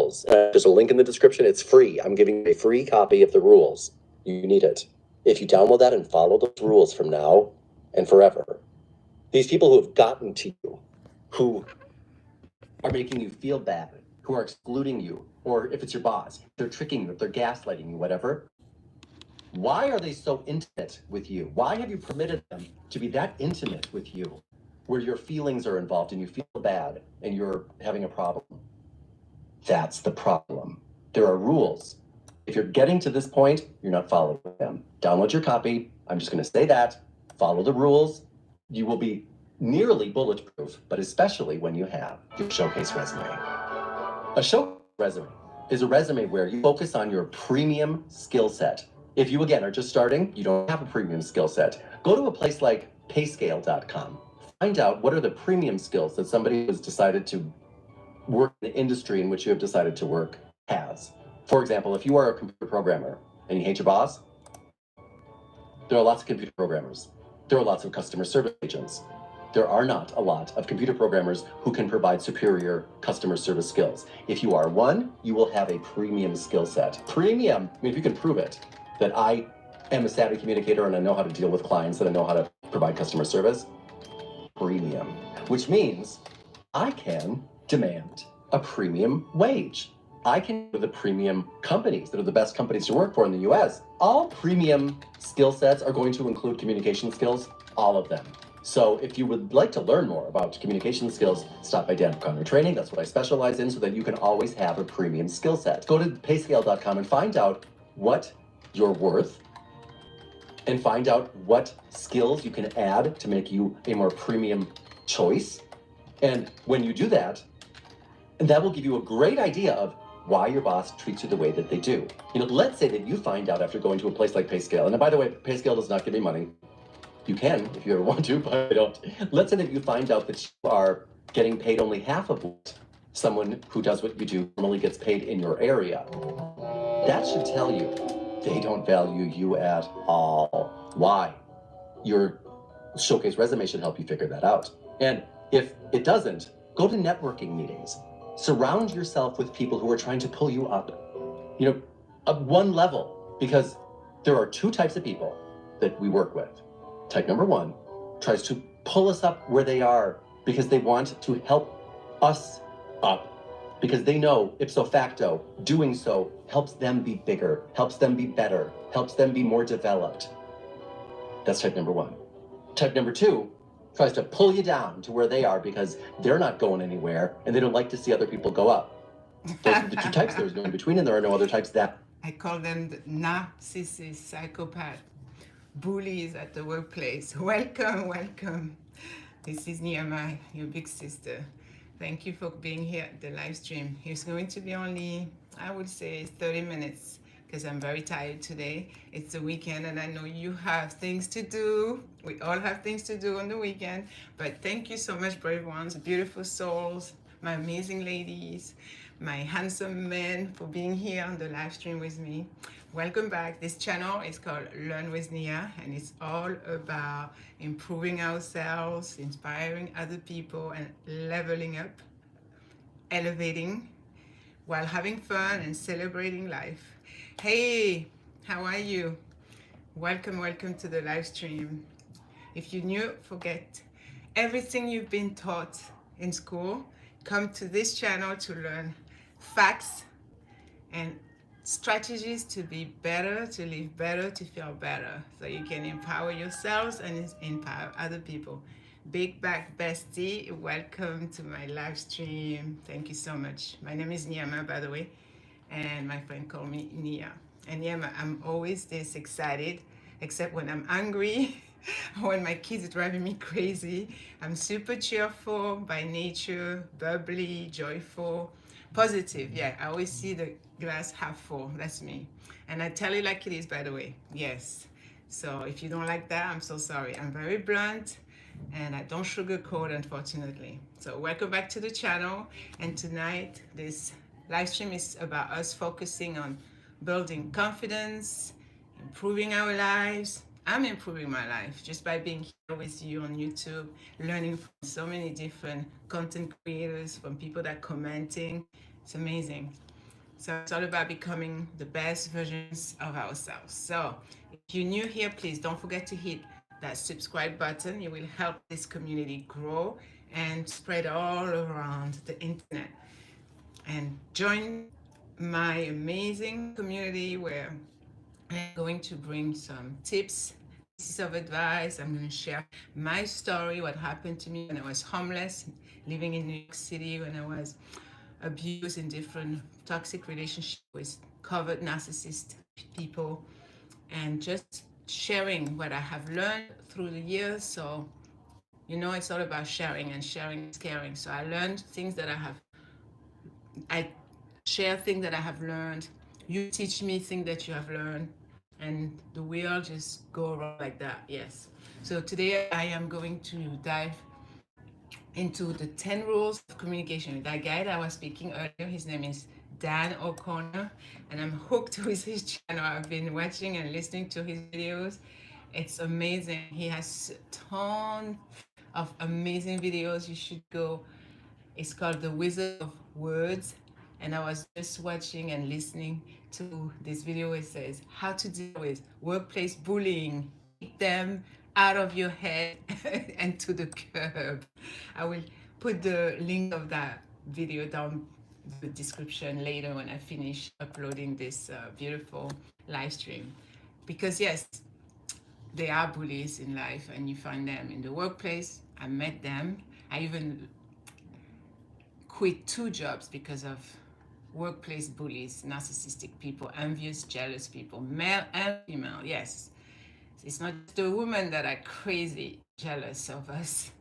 rules. There's a link in the description. It's free. I'm giving you a free copy of the rules. You need it. If you download that and follow those rules from now and forever, these people who have gotten to you, who are making you feel bad, who are excluding you, or if it's your boss, they're tricking you, if they're gaslighting you, whatever, why are they so intimate with you? Why have you permitted them to be that intimate with you, where your feelings are involved and you feel bad and you're having a problem? That's the problem. There are rules. If you're getting to this point, you're not following them. Download your copy. I'm just going to say that. Follow the rules. You will be nearly bulletproof, but especially when you have your showcase resume. A showcase resume is a resume where you focus on your premium skill set. If you, again, are just starting, you don't have a premium skill set, go to a place like payscale.com. Find out what are the premium skills that somebody who has decided to work in the industry in which you have decided to work has. For example, if you are a computer programmer and you hate your boss, there are lots of computer programmers. There are lots of customer service agents. There are not a lot of computer programmers who can provide superior customer service skills. If you are one, you will have a premium skill set. Premium, I mean, if you can prove it, that I am a savvy communicator and I know how to deal with clients and I know how to provide customer service, premium, which means I can demand a premium wage. I can go to the premium companies that are the best companies to work for in the US. All premium skill sets are going to include communication skills, all of them. So if you would like to learn more about communication skills, stop by Dan O'Connor Training. That's what I specialize in, so that you can always have a premium skill set. Go to payscale.com and find out what you're worth and find out what skills you can add to make you a more premium choice. And when you do that, that will give you a great idea of why your boss treats you the way that they do. You know, let's say that you find out after going to a place like Payscale, and by the way, Payscale does not give me money. You can if you ever want to, but I don't. Let's say that you find out that you are getting paid only half of what someone who does what you do normally gets paid in your area. That should tell you they don't value you at all. Why? Your showcase resume should help you figure that out. And if it doesn't, go to networking meetings. Surround yourself with people who are trying to pull you up, up one level, because there are two types of people that we work with. Type number one tries to pull us up where they are because they want to help us up, because they know ipso facto doing so helps them be bigger, helps them be better, helps them be more developed. That's type number one. Type number two tries to pull you down to where they are because they're not going anywhere and they don't like to see other people go up. Those are the two types. There's no in between, and there are no other types that. I call them the narcissist, psychopath, bullies at the workplace. Welcome, welcome. This is Niyama, your big sister. Thank you for being here at the live stream. It's going to be only, I would say, 30 minutes because I'm very tired today. It's the weekend and I know you have things to do. We all have things to do on the weekend. But thank you so much, brave ones, beautiful souls, my amazing ladies, my handsome men, for being here on the live stream with me. Welcome back. This channel is called Learn with Nia, and it's all about improving ourselves, inspiring other people, and leveling up, elevating, while having fun and celebrating life. Hey, how are you? Welcome, welcome to the live stream. If you're new, forget everything you've been taught in school. Come to this channel to learn facts and strategies to be better, to live better, to feel better, so you can empower yourselves and empower other people. Big back bestie, welcome to my live stream. Thank you so much. My name is Niyama, by the way, and my friend called me Nia. And Niyama, I'm always this excited, except when I'm angry, when my kids are driving me crazy. I'm super cheerful by nature, bubbly, joyful, positive. Yeah, I always see the glass half full. That's me. And I tell it like it is, by the way. Yes. So if you don't like that, I'm so sorry. I'm very blunt and I don't sugarcoat, unfortunately. So welcome back to the channel. And tonight, this live stream is about us focusing on building confidence, improving our lives. I'm improving my life just by being here with you on YouTube, learning from so many different content creators, from people that are commenting. It's amazing. So it's all about becoming the best versions of ourselves. So if you're new here, please don't forget to hit that subscribe button. It will help this community grow and spread all around the internet. And join my amazing community where I'm going to bring some tips, pieces of advice. I'm going to share my story, what happened to me when I was homeless, living in New York City, when I was abused in different toxic relationships with covert narcissist people, and just sharing what I have learned through the years. So, it's all about sharing, and sharing is caring. So I learned things that I share things that I have learned. You teach me things that you have learned, and the wheel just go around like that. Yes. So today I am going to dive into the 10 rules of communication. That guy that I was speaking earlier, his name is Dan O'Connor, and I'm hooked with his channel. I've been watching and listening to his videos. It's amazing. He has a ton of amazing videos. You should go. It's called The Wizard of Words. And I was just watching and listening to this video. It says how to deal with workplace bullying. Kick them out of your head and to the curb. I will put the link of that video down the description later when I finish uploading this beautiful live stream. Because yes, there are bullies in life, and you find them in the workplace. I met them. I even quit 2 jobs because of workplace bullies, narcissistic people, envious, jealous people, male and female. Yes, it's not just the women that are crazy jealous of us.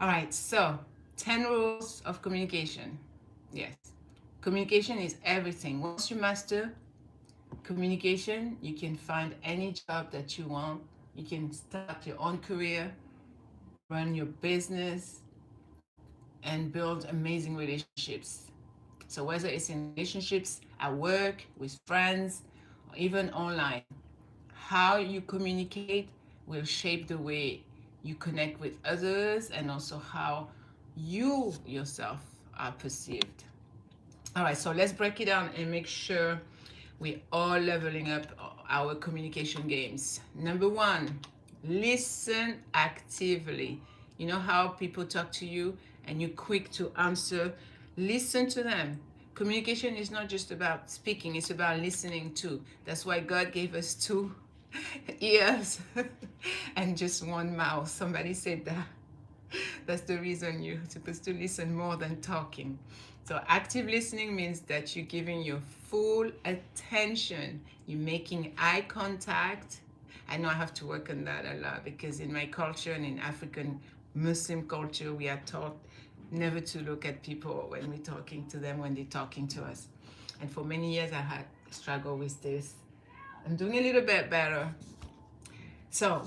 All right, so 10 rules of communication. Yes, communication is everything. Once you master communication, you can find any job that you want. You can start your own career, run your business, and build amazing relationships. So whether it's in relationships at work, with friends, or even online, how you communicate will shape the way you connect with others, and also how you yourself are perceived. All right, so let's break it down and make sure we're all leveling up our communication games. Number 1, listen actively. You know how people talk to you and you're quick to answer? Listen to them. Communication is not just about speaking, it's about listening too. That's why God gave us 2 ears and just 1 mouth. Somebody said that. That's the reason you're supposed to listen more than talking. So active listening means that you're giving your full attention. You're making eye contact. I know I have to work on that a lot, because in my culture and in African Muslim culture, we are taught never to look at people when we're talking to them, when they're talking to us. And for many years I had struggled with this. I'm doing a little bit better. So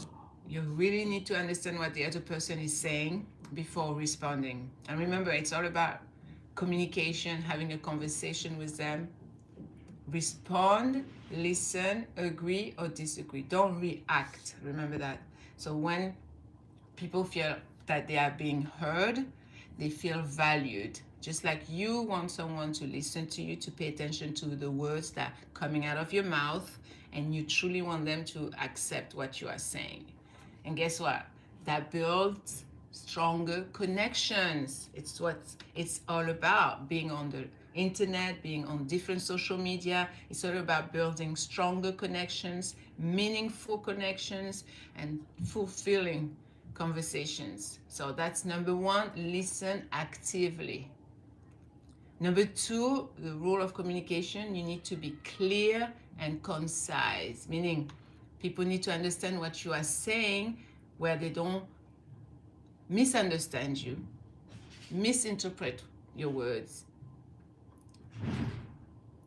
you really need to understand what the other person is saying before responding. And remember, it's all about communication, having a conversation with them. Respond, listen, agree or disagree. Don't react. Remember that. So when people feel that they are being heard, they feel valued. Just like you want someone to listen to you, to pay attention to the words that are coming out of your mouth, and you truly want them to accept what you are saying. And guess what? That builds stronger connections. It's what it's all about. Being on the internet, being on different social media, it's all about building stronger connections, meaningful connections, and fulfilling conversations. So that's number 1, listen actively. Number 2, the rule of communication, you need to be clear and concise, meaning people need to understand what you are saying, where they don't misunderstand you, misinterpret your words.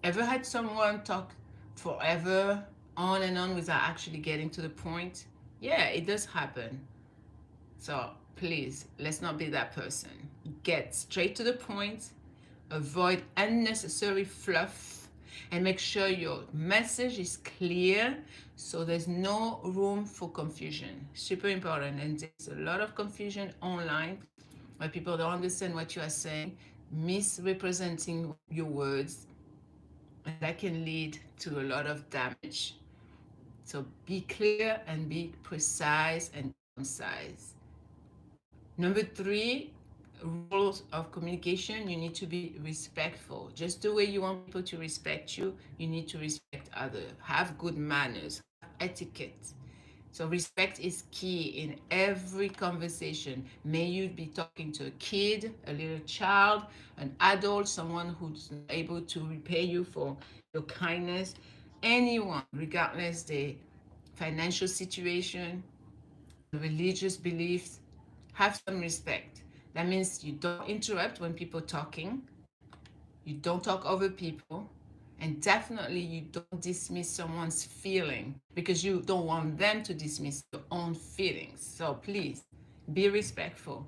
Ever had someone talk forever, on and on, without actually getting to the point? Yeah, it does happen. So please, let's not be that person. Get straight to the point, avoid unnecessary fluff, and make sure your message is clear, so there's no room for confusion. Super important. And there's a lot of confusion online where people don't understand what you are saying, misrepresenting your words, and that can lead to a lot of damage. So be clear and be precise and concise. Number three, rules of communication, you need to be respectful. Just the way you want people to respect you, you need to respect others. Have good manners, have etiquette. So respect is key in every conversation. May you be talking to a kid, a little child, an adult, someone who's able to repay you for your kindness, anyone, regardless the financial situation, religious beliefs, have some respect. That means you don't interrupt when people are talking, you don't talk over people, and definitely you don't dismiss someone's feeling because you don't want them to dismiss your own feelings. So please be respectful.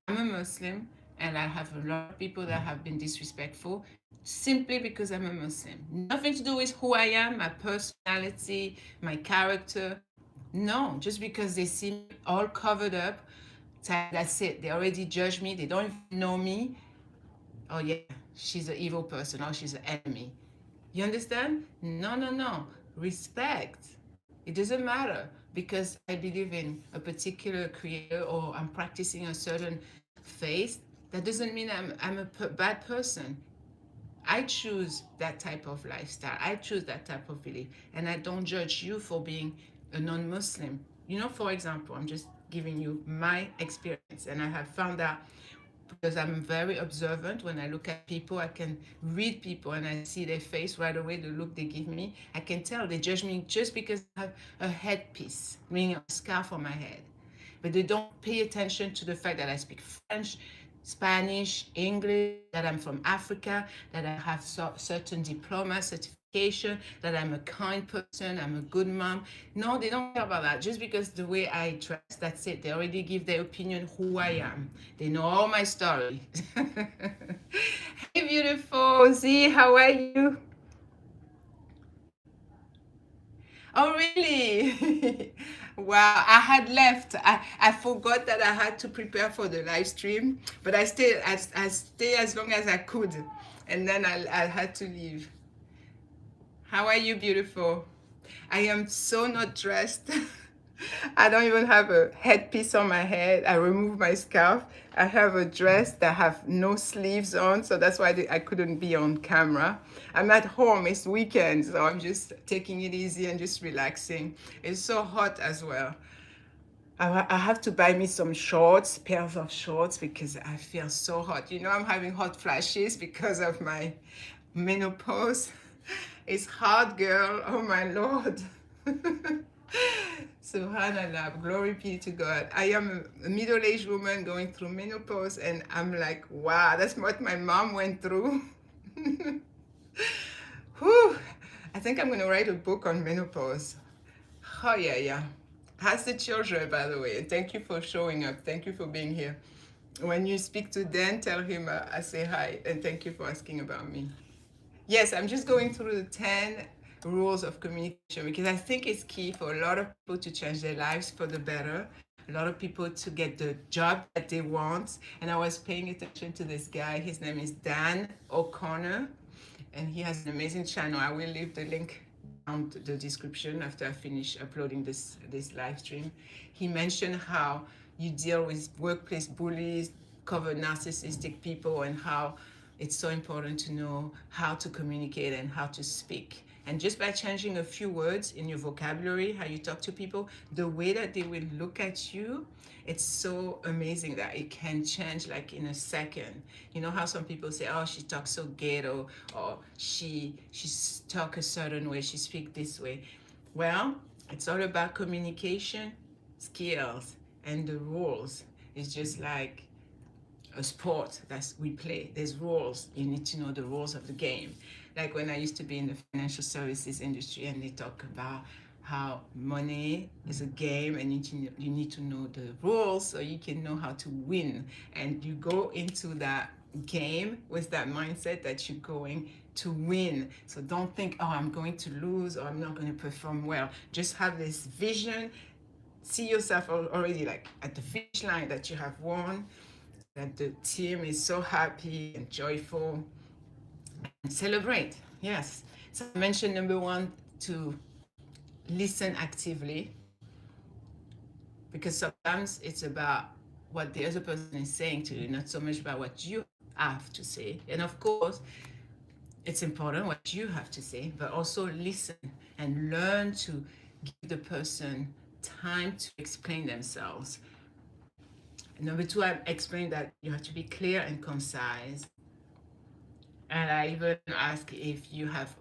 I'm a Muslim and I have a lot of people that have been disrespectful simply because I'm a Muslim. Nothing to do with who I am, my personality, my character. No, just because they see me all covered up, that's it. They already judge me. They don't even know me. Oh yeah, she's an evil person or she's an enemy. You understand? No, no, no. Respect. It doesn't matter because I believe in a particular creator or I'm practicing a certain faith. That doesn't mean I'm a bad person. I choose that type of lifestyle. I choose that type of belief. And I don't judge you for being a non Muslim. You know, for example, I'm just giving you my experience. And I have found out because I'm very observant. When I look at people, I can read people and I see their face right away, the look they give me. I can tell they judge me just because I have a headpiece, meaning a scarf on my head. But they don't pay attention to the fact that I speak French, Spanish, English, that I'm from Africa, that I have certain diploma, certification, that I'm a kind person, I'm a good mom. No, they don't care about that. Just because the way I dress, that's it. They already give their opinion who I am. They know all my story. Hey, beautiful Z, how are you? Oh, really? Wow, I had left. I forgot that I had to prepare for the live stream, but I stay as long as I could, and then I had to leave. How are you, beautiful? I am so not dressed. I don't even have a headpiece on my head. I removed my scarf. I have a dress that have no sleeves on, so that's why I couldn't be on camera. I'm at home. It's weekend, so I'm just taking it easy and just relaxing. It's so hot as well. I have to buy me some shorts, pairs of shorts, because I feel so hot. You know, I'm having hot flashes because of my menopause. It's hot, girl. Oh my Lord. Subhanallah, glory be to God. I am a middle-aged woman going through menopause, and I'm like, wow, that's what my mom went through. Whew. I think I'm going to write a book on menopause. Oh, yeah, yeah. How's the children, by the way? Thank you for showing up. Thank you for being here. When you speak to Dan, tell him I say hi, and thank you for asking about me. Yes, I'm just going through the 10 rules of communication because I think it's key for a lot of people to change their lives for the better, a lot of people to get the job that they want. And I was paying attention to this guy. His name is Dan O'Connor, and he has an amazing channel. I will leave the link down to the description after I finish uploading this live stream. He mentioned how you deal with workplace bullies, cover narcissistic people, and how it's so important to know how to communicate and how to speak. And just by changing a few words in your vocabulary, how you talk to people, the way that they will look at you, it's so amazing that it can change like in a second. You know how some people say, oh, she talks so ghetto, or she's talk a certain way, she speak this way. Well, it's all about communication skills and the rules. It's just like a sport that we play. There's rules. You need to know the rules of the game. Like when I used to be in the financial services industry and they talk about how money is a game and you need to know the rules so you can know how to win. And you go into that game with that mindset that you're going to win. So don't think, oh, I'm going to lose or I'm not going to perform well. Just have this vision. See yourself already like at the finish line that you have won, that the team is so happy and joyful, and celebrate. Yes. So I mentioned number one, to listen actively, because sometimes it's about what the other person is saying to you, not so much about what you have to say. And of course, it's important what you have to say, but also listen and learn to give the person time to explain themselves. Number two, I explained that you have to be clear and concise. And I even ask if you have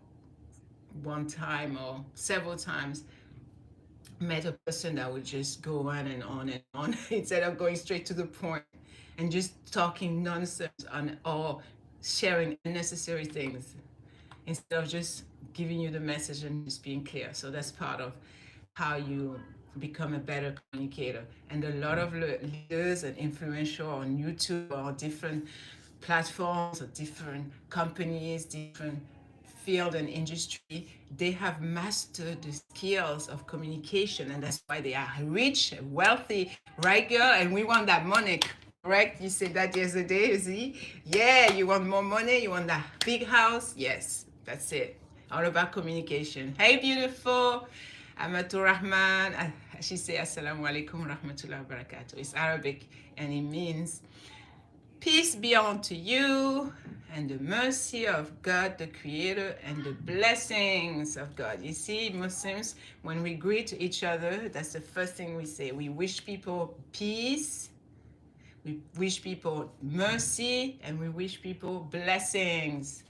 one time or several times met a person that would just go on and on and on instead of going straight to the point and just talking nonsense on, or sharing unnecessary things, instead of just giving you the message and just being clear. So that's part of how you become a better communicator. And a lot of leaders and influential on YouTube or different platforms or different companies, different field and industry, they have mastered the skills of communication, and that's why they are rich, wealthy, right, girl? And we want that money, correct? You said that yesterday, see? Yeah, you want more money, you want that big house. Yes, that's it. All about communication. Hey, beautiful. Amatur Rahman. She say Assalamu alaikum rahmatullahi wa barakatuh. It's Arabic and it means peace be unto you, and the mercy of God, the Creator, and the blessings of God. You see, Muslims, when we greet each other, that's the first thing we say. We wish people peace, we wish people mercy, and we wish people blessings.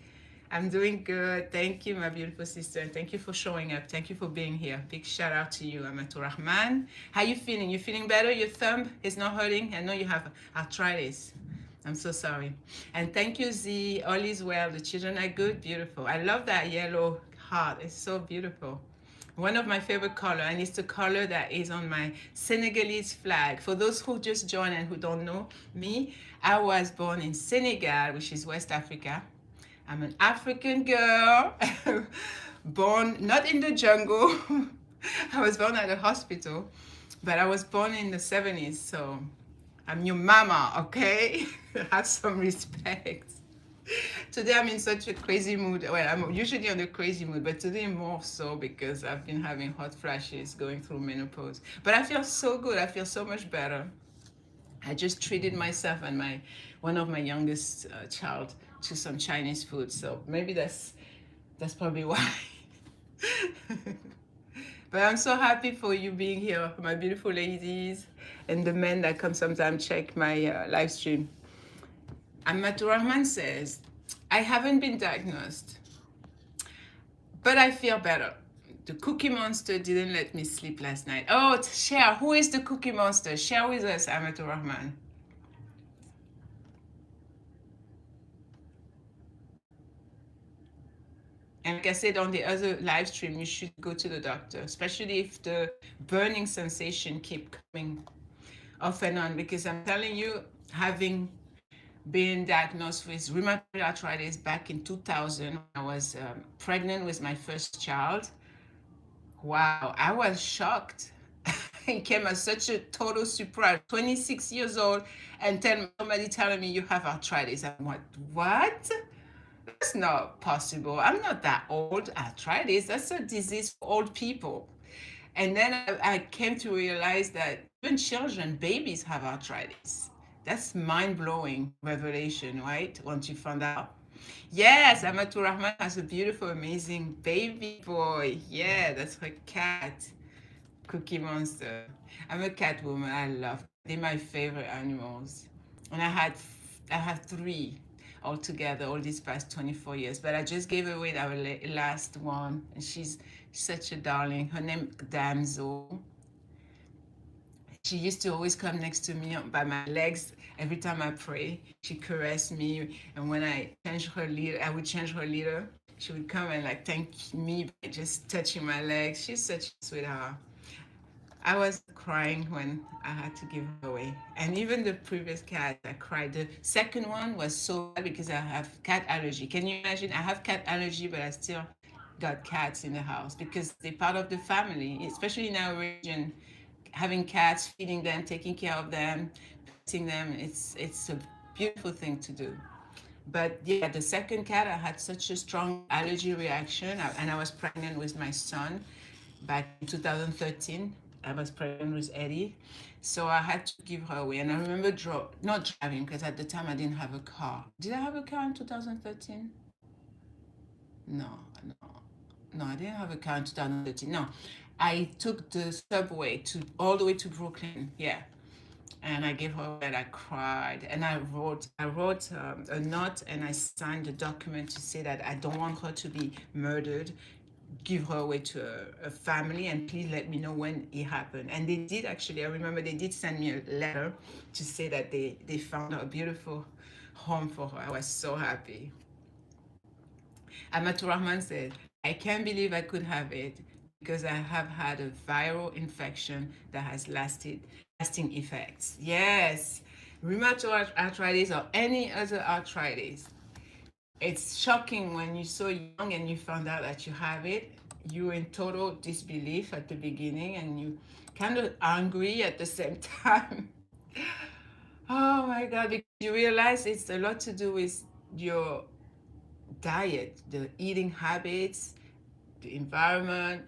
I'm doing good. Thank you, my beautiful sister. And thank you for showing up. Thank you for being here. Big shout out to you, Amatur Rahman. How you feeling? You feeling better? Your thumb is not hurting? I know you have arthritis. I'm so sorry. And thank you, Z. All is well. The children are good. Beautiful. I love that yellow heart. It's so beautiful. One of my favorite color, and it's the color that is on my Senegalese flag. For those who just joined and who don't know me, I was born in Senegal, which is West Africa. I'm an African girl, born not in the jungle. I was born at a hospital, but I was born in the 70s, so I'm your mama, okay? Have some respect. Today I'm in such a crazy mood. Well, I'm usually on a crazy mood, but today more so because I've been having hot flashes going through menopause. But I feel so good. I feel so much better. I just treated myself and one of my youngest child to some Chinese food. So maybe that's probably why. But I'm so happy for you being here, my beautiful ladies, and the men that come sometimes check my live stream. Amatur Rahman says, I haven't been diagnosed, but I feel better. The Cookie Monster didn't let me sleep last night. Oh, share. Who is the Cookie Monster? Share with us, Amatur Rahman. And like I said on the other live stream, you should go to the doctor, especially if the burning sensation keep coming off and on. Because I'm telling you, having been diagnosed with rheumatoid arthritis back in 2000, I was pregnant with my first child. Wow, I was shocked. It came as such a total surprise. 26 years old, and then somebody telling me you have arthritis. I'm like, what? That's not possible. I'm not that old. Arthritis, that's a disease for old people. And then I came to realize that even children, babies have arthritis. That's mind-blowing revelation, right? Once you found out. Yes, Amatur Rahman has a beautiful, amazing baby boy. Yeah, that's her cat, Cookie Monster. I'm a cat woman. I love. They're my favorite animals. And I have three altogether all these past 24 years. But I just gave away our last one, and she's such a darling. Her name Damsel. She used to always come next to me by my legs every time I pray. She caressed me, and when I changed her leader, I would change her leader. She would come and like thank me by just touching my legs. She's such a sweetheart. I was crying when I had to give her away. And even the previous cat, I cried. The second one was so bad because I have cat allergy. Can you imagine? I have cat allergy, but I still got cats in the house because they're part of the family, especially in our region. Having cats, feeding them, taking care of them, petting them, it's a beautiful thing to do. But yeah, the second cat, I had such a strong allergy reaction, and I was pregnant with my son back in 2013. I was pregnant with Eddie, so I had to give her away. And I remember not driving because at the time I didn't have a car. Did I have a car in 2013? No, no, no, I didn't have a car in 2013. No, I took the subway to all the way to Brooklyn. Yeah, and I gave her away and I cried. And I wrote a note and I signed a document to say that I don't want her to be murdered. Give her away to a family and please let me know when it happened. And they did actually. I remember they did send me a letter to say that they found a beautiful home for her. I was so happy. Amatur Rahman said, I can't believe I could have it because I have had a viral infection that has lasting effects. Yes, rheumatoid arthritis or any other arthritis. It's shocking when you're so young and you found out that you have it. You're in total disbelief at the beginning and you kind of angry at the same time. Oh my God, because you realize it's a lot to do with your diet, the eating habits, the environment,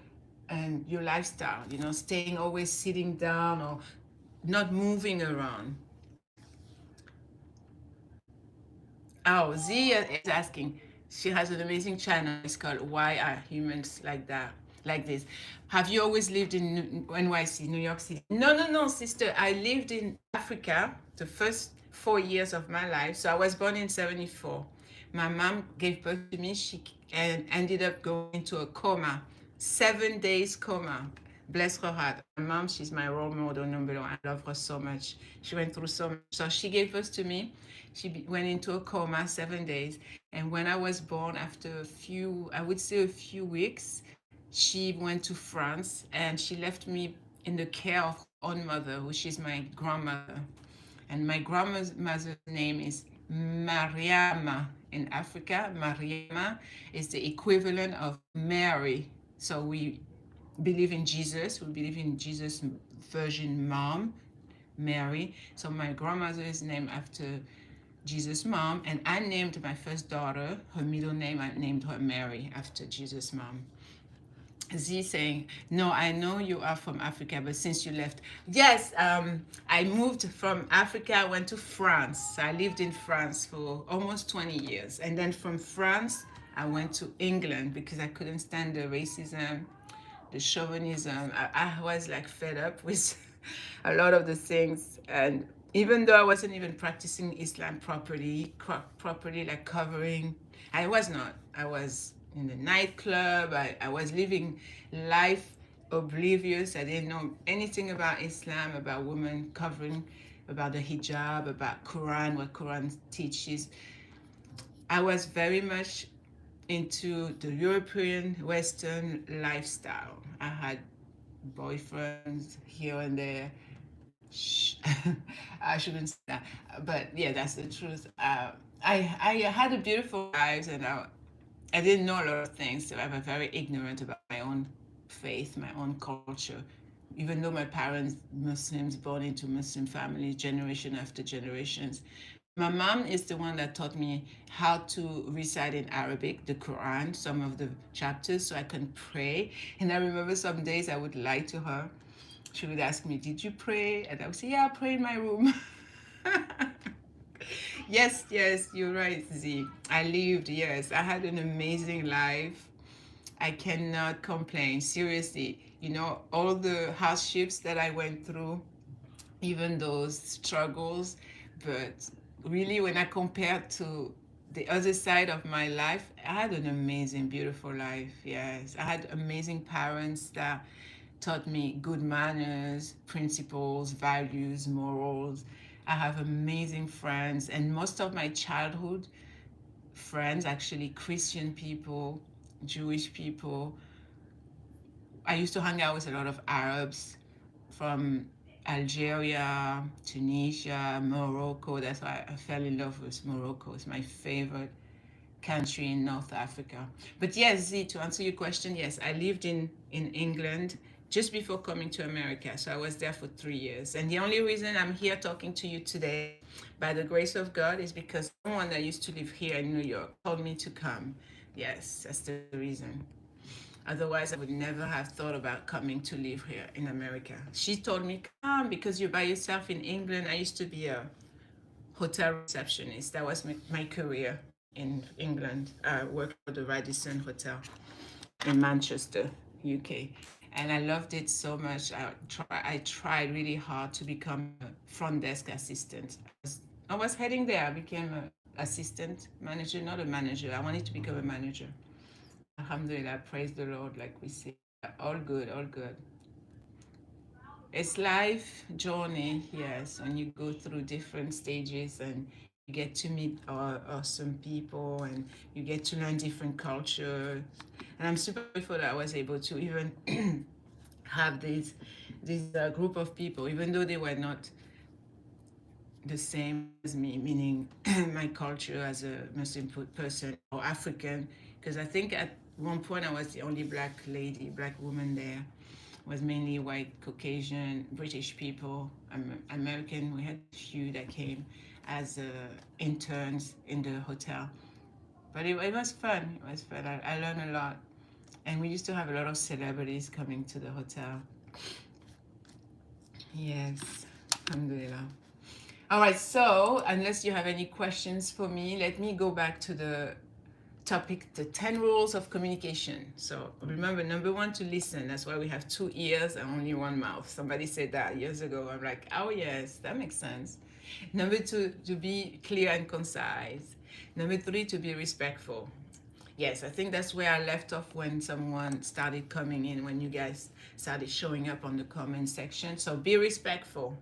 and your lifestyle, staying always sitting down or not moving around. Oh, Zia is asking. She has an amazing channel. It's called Why Are Humans Like That? Like this. Have you always lived in NYC, New York City? No, no, no, sister. I lived in Africa the first 4 years of my life. So I was born in 74. My mom gave birth to me. She ended up going into a coma, 7 days coma. Bless her heart. My mom, she's my role model number one. I love her so much. She went through so much. So she gave birth to me. She went into a coma, 7 days. And when I was born, after I would say a few weeks, she went to France and she left me in the care of her own mother, which is my grandmother. And my grandmother's name is Mariama in Africa. Mariama is the equivalent of Mary. So we believe in Jesus. We believe in Jesus' Virgin Mom, Mary. So my grandmother is named after Jesus' mom, and I named my first daughter, her middle name, I named her Mary after Jesus' mom. Z saying, no, I know you are from Africa, but since you left, yes, I moved from Africa, I went to France. I lived in France for almost 20 years. And then from France, I went to England because I couldn't stand the racism, the chauvinism. I was like fed up with a lot of the things. And even though I wasn't even practicing Islam properly, like covering, I was not. I was in the nightclub. I was living life oblivious. I didn't know anything about Islam, about women covering, about the hijab, about Quran, what Quran teaches. I was very much into the European Western lifestyle. I had boyfriends here and there. Shh. I shouldn't say that, but yeah, that's the truth. I had a beautiful life, and I didn't know a lot of things, so I was very ignorant about my own faith, my own culture. Even though my parents Muslims, born into Muslim families, generation after generations, my mom is the one that taught me how to recite in Arabic, the Quran, some of the chapters, so I can pray. And I remember some days I would lie to her. She would ask me, did you pray? And I would say, yeah, I pray in my room. Yes, yes, you're right, Z. I lived, yes. I had an amazing life. I cannot complain. Seriously, all the hardships that I went through, even those struggles, but really when I compare to the other side of my life, I had an amazing, beautiful life. Yes, I had amazing parents that taught me good manners, principles, values, morals. I have amazing friends, and most of my childhood friends, actually Christian people, Jewish people. I used to hang out with a lot of Arabs from Algeria, Tunisia, Morocco. That's why I fell in love with Morocco. It's my favorite country in North Africa. But yes, Z, to answer your question, yes, I lived in England just before coming to America. So I was there for 3 years. And the only reason I'm here talking to you today, by the grace of God, is because someone that used to live here in New York told me to come. Yes, that's the reason. Otherwise, I would never have thought about coming to live here in America. She told me, come because you're by yourself in England. I used to be a hotel receptionist. That was my career in England. I worked for the Radisson Hotel in Manchester, UK. And I loved it so much. I tried really hard to become a front desk assistant. I was heading there. I became an assistant manager, not a manager. I wanted to become a manager. Alhamdulillah, praise the Lord, like we say. All good, all good. It's life journey, yes, and you go through different stages and you get to meet awesome people and you get to learn different cultures. And I'm super grateful that I was able to even have this group of people, even though they were not the same as me, meaning my culture as a Muslim person or African, because I think at one point I was the only black lady, black woman there. It was mainly white, Caucasian, British people, American. We had a few that came as interns in the hotel. But it was fun. It was fun. I learned a lot. And we used to have a lot of celebrities coming to the hotel. Yes, alhamdulillah. All right, so unless you have any questions for me, let me go back to the topic, the 10 rules of communication. So remember, number one, to listen. That's why we have 2 ears and only 1 mouth. Somebody said that years ago. I'm like, oh yes, that makes sense. Number 2, to be clear and concise. Number 3, to be respectful. Yes, I think that's where I left off when someone started coming in, when you guys started showing up on the comment section. So be respectful.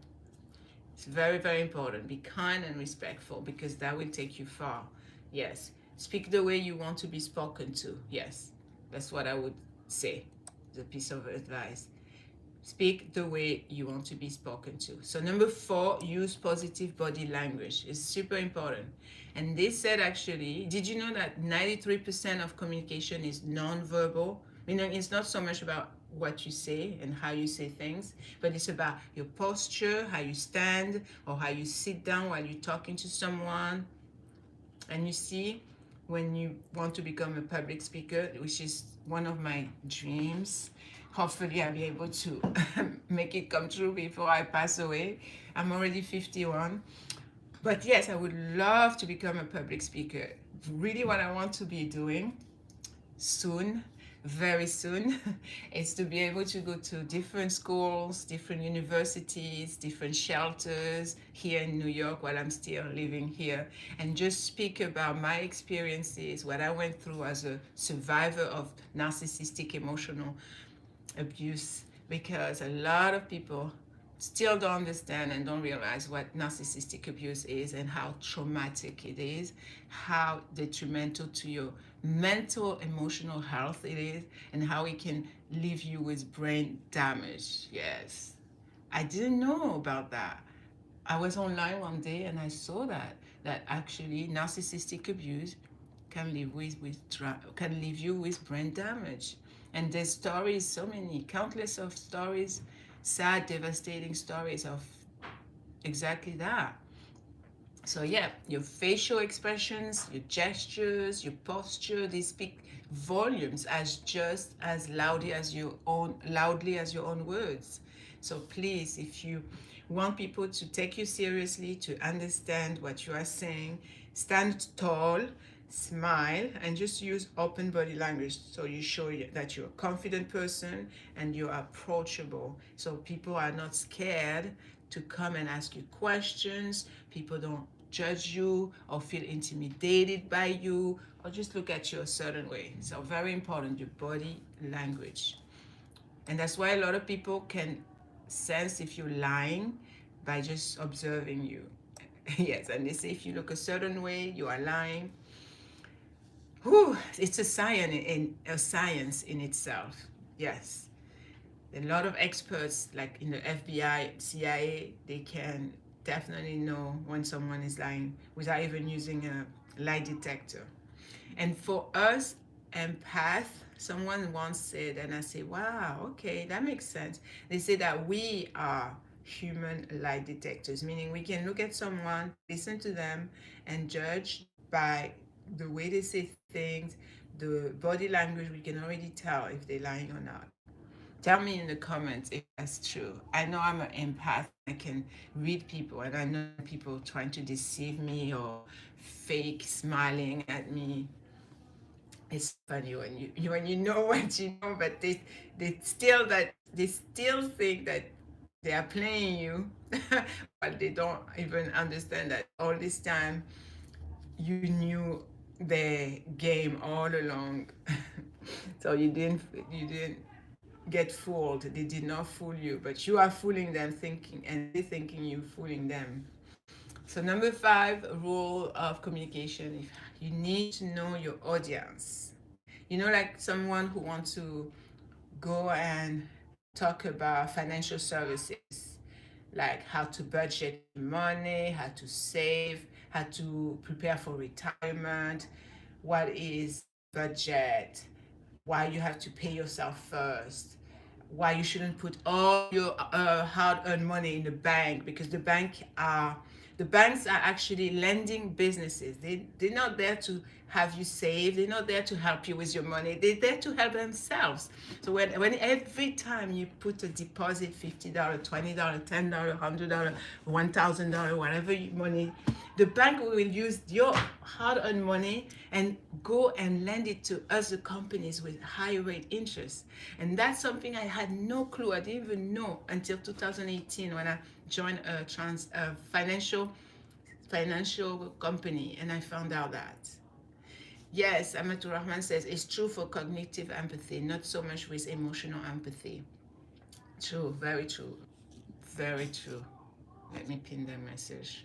It's very, very important. Be kind and respectful because that will take you far. Yes. Speak the way you want to be spoken to. Yes. That's what I would say. It's a piece of advice. Speak the way you want to be spoken to. So number 4, use positive body language. It's super important. And they said actually, did you know that 93% of communication is non-verbal? Meaning it's not so much about what you say and how you say things, but it's about your posture, how you stand, or how you sit down while you're talking to someone. And you see, when you want to become a public speaker, which is one of my dreams, hopefully I'll be able to make it come true before I pass away. I'm already 51. But yes, I would love to become a public speaker. Really what I want to be doing soon, very soon, is to be able to go to different schools, different universities, different shelters here in New York while I'm still living here, and just speak about my experiences, what I went through as a survivor of narcissistic emotional abuse, because a lot of people still don't understand and don't realize what narcissistic abuse is and how traumatic it is, how detrimental to your mental, emotional health it is, and how it can leave you with brain damage. Yes. I didn't know about that. I was online one day and I saw that actually narcissistic abuse can leave you with brain damage. And there's stories, so many, countless of stories, sad, devastating stories of exactly that. So yeah, your facial expressions, your gestures, your posture, they speak volumes as just as loudly as your own words. So please, if you want people to take you seriously, to understand what you are saying, stand tall, smile, and just use open body language so you show that you're a confident person and you're approachable, so people are not scared to come and ask you questions. People don't judge you or feel intimidated by you or just look at you a certain way. So very important, your body language. And that's why a lot of people can sense if you're lying by just observing you. Yes, and they say if you look a certain way, you are lying. Whew, it's a science in itself. Yes. A lot of experts, like in the FBI, CIA, they can definitely know when someone is lying without even using a lie detector. And for us empath, Someone once said, and I say, wow, okay, that makes sense. They say that we are human lie detectors, meaning we can look at someone, listen to them, and judge by the way they say things, the body language. We can already tell if they're lying or not. Tell me in the comments if that's true. I know I'm an empath. I can read people, and I know people trying to deceive me or fake smiling at me. It's funny when you know what you know, but they still think that they are playing you, but they don't even understand that all this time you knew the game all along. So you didn't get fooled. They did not fool you, but you are fooling them, thinking, and they thinking you fooling them. So number 5 rule of communication: if you need to know your audience. Like someone who wants to go and talk about financial services, like how to budget money, how to save, how to prepare for retirement, what is budget, why you have to pay yourself first, why you shouldn't put all your hard-earned money in the bank, because the banks are actually lending businesses. They're not there to have you save. They're not there to help you with your money. They're there to help themselves. So when every time you put a deposit, $50, $20, $10, $100, $1,000, whatever money, the bank will use your hard-earned money and go and lend it to other companies with high rate interest. And that's something I had no clue. I didn't even know until 2018 when I joined a financial company, and I found out that. Yes, Amatul Rahman says it's true for cognitive empathy, not so much with emotional empathy. True, very true, very true. Let me pin that message.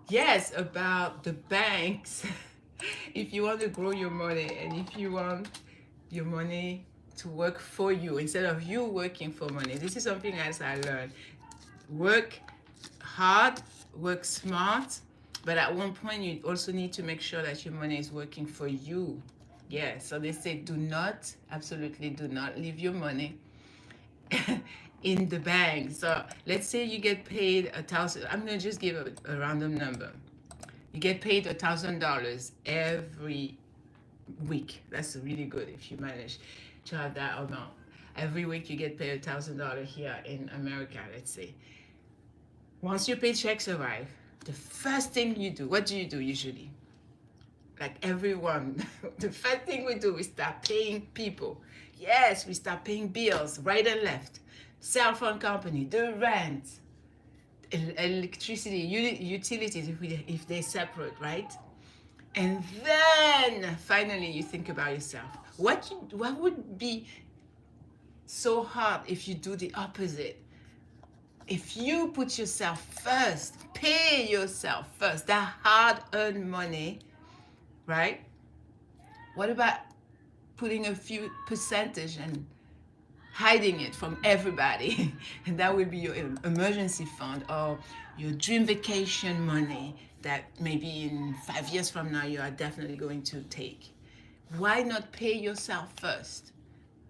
Yes, about the banks. If you want to grow your money, and if you want your money to work for you instead of you working for money, this is something else I learned. Work hard, work smart, but at one point you also need to make sure that your money is working for you. Yeah, so they say absolutely do not leave your money in the bank. So let's say you get paid 1,000. I'm gonna just give a random number. You get paid $1,000 every week. That's really good if you manage to have that amount. Every week you get paid $1,000 here in America, let's say. Once your paychecks arrive, the first thing you do, what do you do usually? Like everyone, the first thing we do is start paying people. Yes, we start paying bills right and left. Cell phone company, the rent, electricity, utilities if they're separate, right? And then finally you think about yourself. What would be so hard if you do the opposite? If you put yourself first, pay yourself first, that hard-earned money, right? What about putting a few percentage and hiding it from everybody? And that would be your emergency fund or your dream vacation money that maybe in 5 years from now you are definitely going to take. Why not pay yourself first?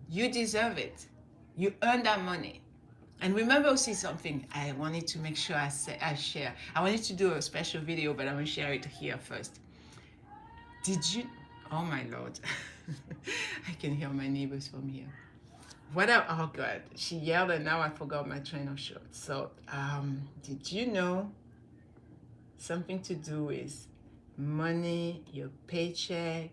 You deserve it. You earn that money. And remember also something I wanted to make sure I share. I wanted to do a special video, but I'm going to share it here first. Did you? Oh my Lord. I can hear my neighbors from here. Oh God, she yelled and now I forgot my train of thought. So, did you know something to do with money, your paycheck?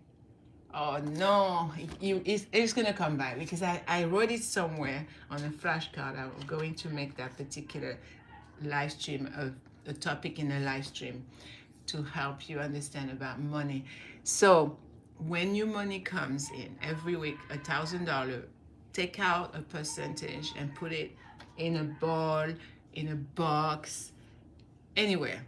Oh no, it's gonna come back because I wrote it somewhere on a flashcard. I'm going to make that particular live stream a topic in a live stream to help you understand about money. So when your money comes in every week, $1,000, take out a percentage and put it in a ball, in a box, anywhere,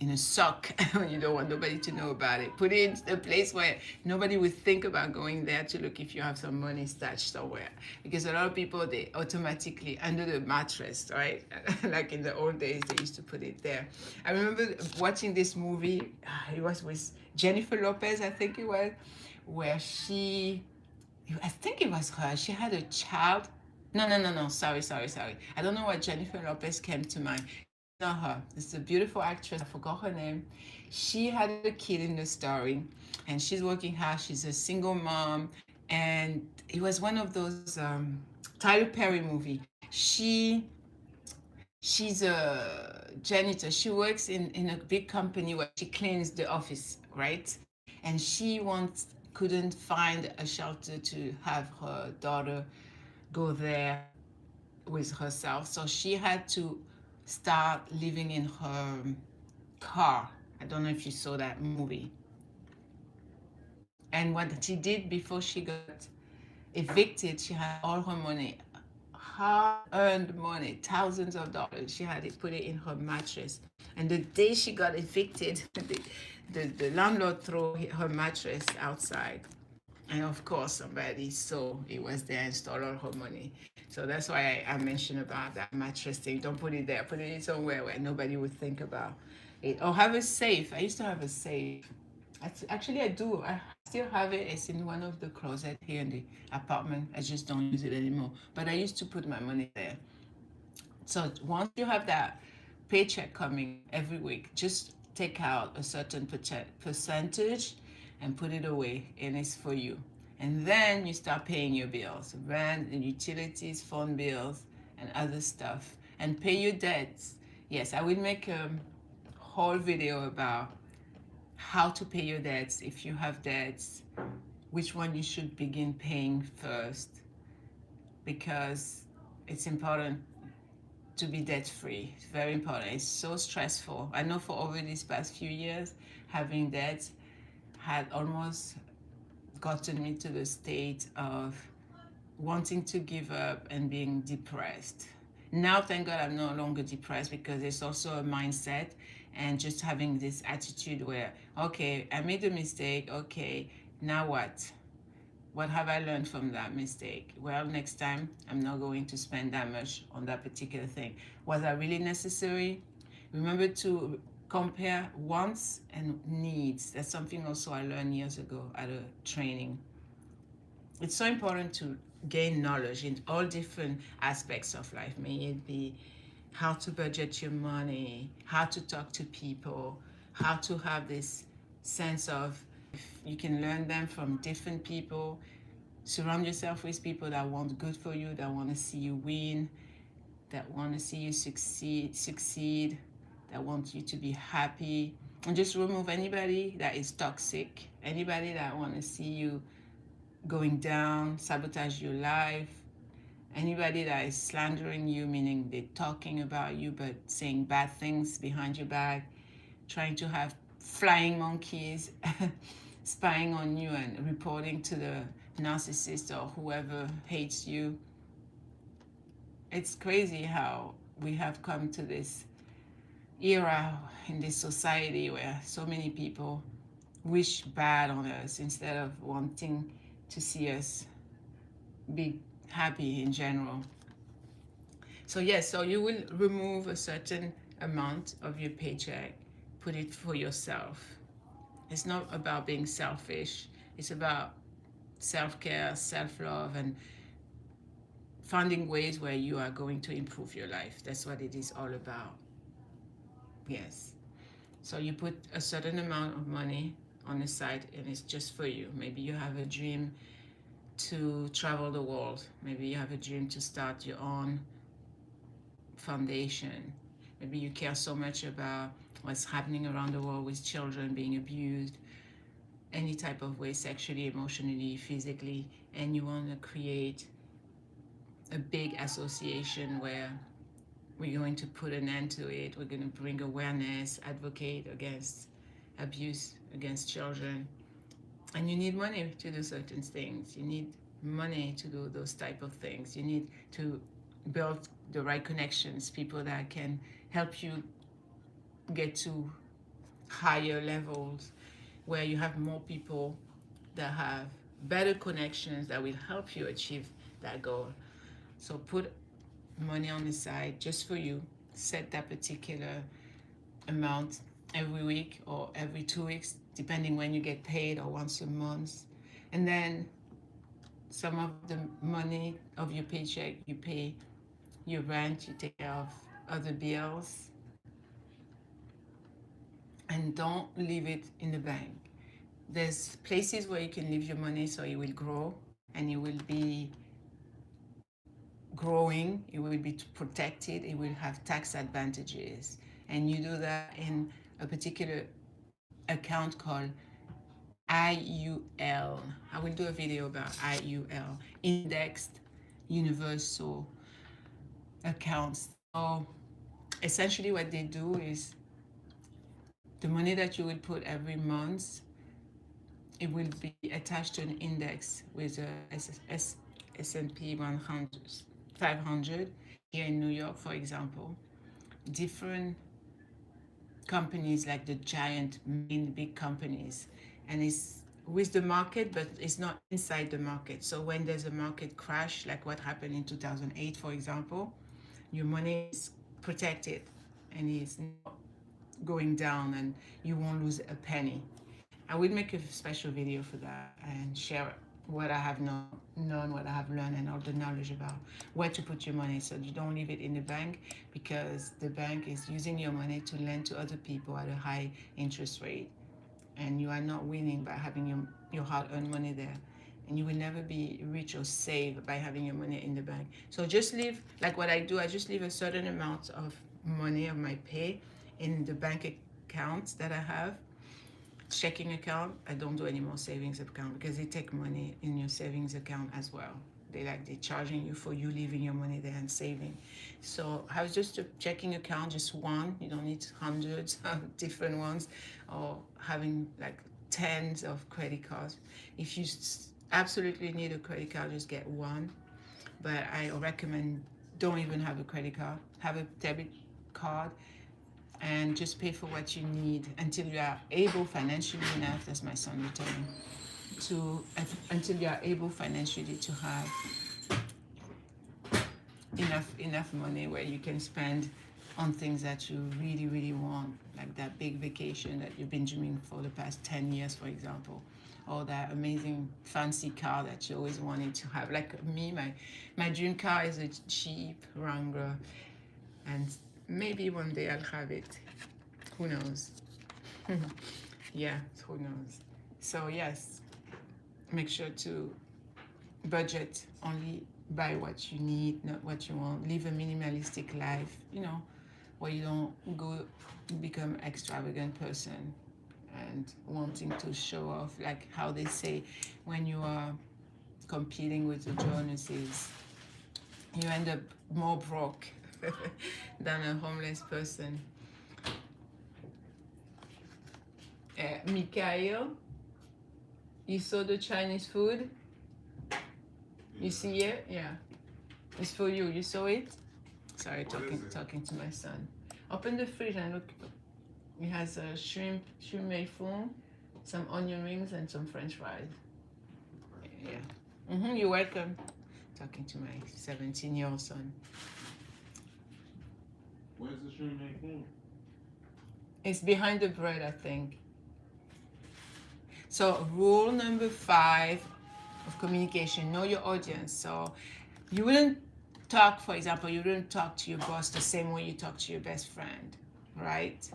in a sock. You don't want nobody to know about it. Put it in a place where nobody would think about going there to look if you have some money stashed somewhere. Because a lot of people, they automatically under the mattress, right? Like in the old days, they used to put it there. I remember watching this movie. It was with Jennifer Lopez, I think it was, where I think it was her. She had a child. No. Sorry. I don't know what Jennifer Lopez came to mind. Not her. It's a beautiful actress. I forgot her name. She had a kid in the story, and she's working hard. She's a single mom, and it was one of those Tyler Perry movie. She's a janitor. She works in a big company where she cleans the office, right? And she once couldn't find a shelter to have her daughter go there with herself. So she had to start living in her car. I don't know if you saw that movie. And what she did before she got evicted, she had all her money, hard earned money, thousands of dollars. She had it put it in her mattress. And the day she got evicted, the landlord threw her mattress outside. And of course, somebody saw it was there and stole all her money. So that's why I mentioned about that mattress thing. Don't put it there. Put it somewhere where nobody would think about it. Or have a safe. I used to have a safe. Actually, I do. I still have it. It's in one of the closets here in the apartment. I just don't use it anymore. But I used to put my money there. So once you have that paycheck coming every week, just take out a certain percentage and put it away, and it's for you. And then you start paying your bills, rent and utilities, phone bills, and other stuff, and pay your debts. Yes, I will make a whole video about how to pay your debts if you have debts, which one you should begin paying first, because it's important to be debt free. It's very important. It's so stressful. I know for over these past few years, having debt had almost gotten me to the state of wanting to give up and being depressed. Now, thank God, I'm no longer depressed, because it's also a mindset and just having this attitude where, okay, I made a mistake. Okay, now what? What have I learned from that mistake? Well, next time I'm not going to spend that much on that particular thing. Was that really necessary? Remember to compare wants and needs. That's something also I learned years ago at a training. It's so important to gain knowledge in all different aspects of life. May it be how to budget your money, how to talk to people, how to have this sense of, you can learn them from different people. Surround yourself with people that want good for you, that want to see you win, that want to see you succeed, that want you to be happy. And just remove anybody that is toxic, anybody that want to see you going down, sabotage your life, anybody that is slandering you, meaning they're talking about you but saying bad things behind your back, trying to have flying monkeys spying on you and reporting to the narcissist or whoever hates you. It's crazy how we have come to this era in this society where so many people wish bad on us instead of wanting to see us be happy in general. So yes, so you will remove a certain amount of your paycheck, put it for yourself. It's not about being selfish. It's about self-care, self-love, and finding ways where you are going to improve your life. That's what it is all about. Yes. So you put a certain amount of money on the side, and it's just for you. Maybe you have a dream to travel the world. Maybe you have a dream to start your own foundation. Maybe you care so much about what's happening around the world with children being abused, any type of way, sexually, emotionally, physically, and you want to create a big association where we're going to put an end to it. We're going to bring awareness, advocate against abuse against children. And you need money to do certain things. You need money to do those type of things. You need to build the right connections, people that can help you get to higher levels where you have more people that have better connections that will help you achieve that goal. So put money on the side just for you. Set that particular amount every week or every 2 weeks, depending when you get paid, or once a month. And then some of the money of your paycheck, you pay your rent, you take care of other bills, and don't leave it in the bank. There's places where you can leave your money so it will grow and it will be growing, it will be protected, it will have tax advantages. And you do that in a particular account called IUL. I will do a video about IUL, indexed universal accounts. So essentially what they do is the money that you will put every month, it will be attached to an index with a S&P 100, 500 here in New York, for example. Different companies, like the giant main big companies, and it's with the market, but it's not inside the market. So when there's a market crash, like what happened in 2008, for example, your money is protected and it's not going down and you won't lose a penny. I will make a special video for that and share what I have known, what I have learned, and all the knowledge about where to put your money, so you don't leave it in the bank, because the bank is using your money to lend to other people at a high interest rate, and you are not winning by having your hard-earned money there. And you will never be rich or save by having your money in the bank. So just leave, like what I do, I just leave a certain amount of money of my pay in the bank accounts that I have. Checking account, I don't do any more savings account, because they take money in your savings account as well. They're charging you for you leaving your money there and saving. So I was just a checking account, just one. You don't need hundreds of different ones, or having like tens of credit cards. If you absolutely need a credit card, just get one. But I recommend don't even have a credit card. Have a debit card and just pay for what you need until you are able financially enough. That's my son returning. Until you are able financially to have enough money where you can spend on things that you really, really want, like that big vacation that you've been dreaming for the past 10 years, for example, or that amazing fancy car that you always wanted to have. Like me, my dream car is a Jeep Wrangler, and maybe one day I'll have it. Who knows? Yeah, who knows? So yes, make sure to budget, only buy what you need, not what you want. Live a minimalistic life, where you don't go become extravagant person and wanting to show off, like how they say when you are competing with the Jonases, you end up more broke than a homeless person. Mikhail, you saw the Chinese food? You see it? Yeah. It's for you. You saw it? Sorry, talking to my son. Open the fridge and look. It has a shrimp maifun, some onion rings, and some French fries. Yeah. You're welcome. Talking to my 17-year-old son. Where's the shrimp maifun? It's behind the bread, I think. So rule number 5 of communication: know your audience. So you wouldn't talk, for example, you wouldn't talk to your boss the same way you talk to your best friend, right?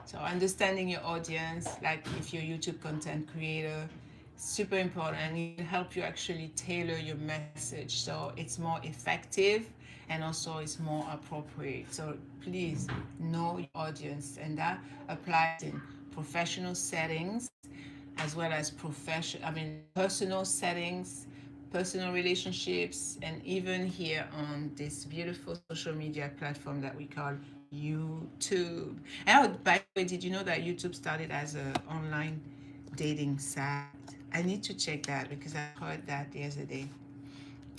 So understanding your audience, like if you're a YouTube content creator, super important, and it will help you actually tailor your message so it's more effective and also it's more appropriate. So please know your audience, and that applies in professional settings as well as personal settings, personal relationships, and even here on this beautiful social media platform that we call YouTube. And by the way, did you know that YouTube started as an online dating site? I need to check that because I heard that the other day.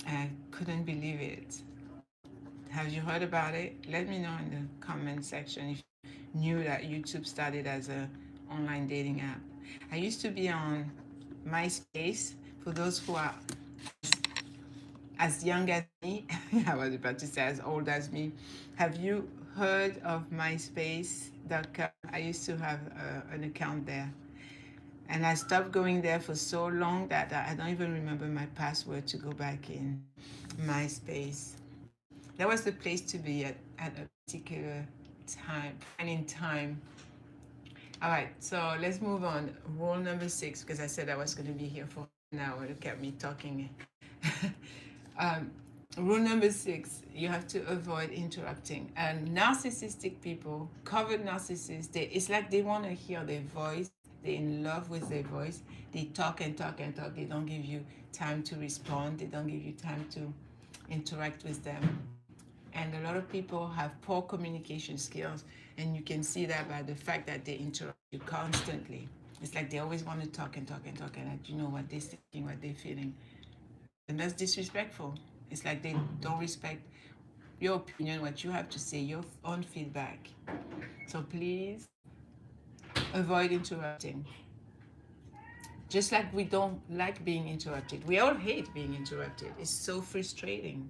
I couldn't believe it. Have you heard about it? Let me know in the comment section if you knew that YouTube started as an online dating app. I used to be on MySpace. For those who are as young as me, I was about to say as old as me, have you heard of MySpace.com? I used to have an account there. And I stopped going there for so long that I don't even remember my password to go back in MySpace. That was the place to be at a particular time and in time. All right, so let's move on. Rule number 6, because I said I was going to be here for an hour. Look at me talking. um, Rule number 6, you have to avoid interrupting. And narcissistic people, covered narcissists, it's like they want to hear their voice. They're in love with their voice. They talk and talk and talk. They don't give you time to respond. They don't give you time to interact with them. And a lot of people have poor communication skills, and you can see that by the fact that they interrupt you constantly. It's like they always want to talk and talk and talk, and you know what they're thinking, what they're feeling. And that's disrespectful. It's like they don't respect your opinion, what you have to say, your own feedback. So please avoid interrupting. Just like we don't like being interrupted. We all hate being interrupted. It's so frustrating.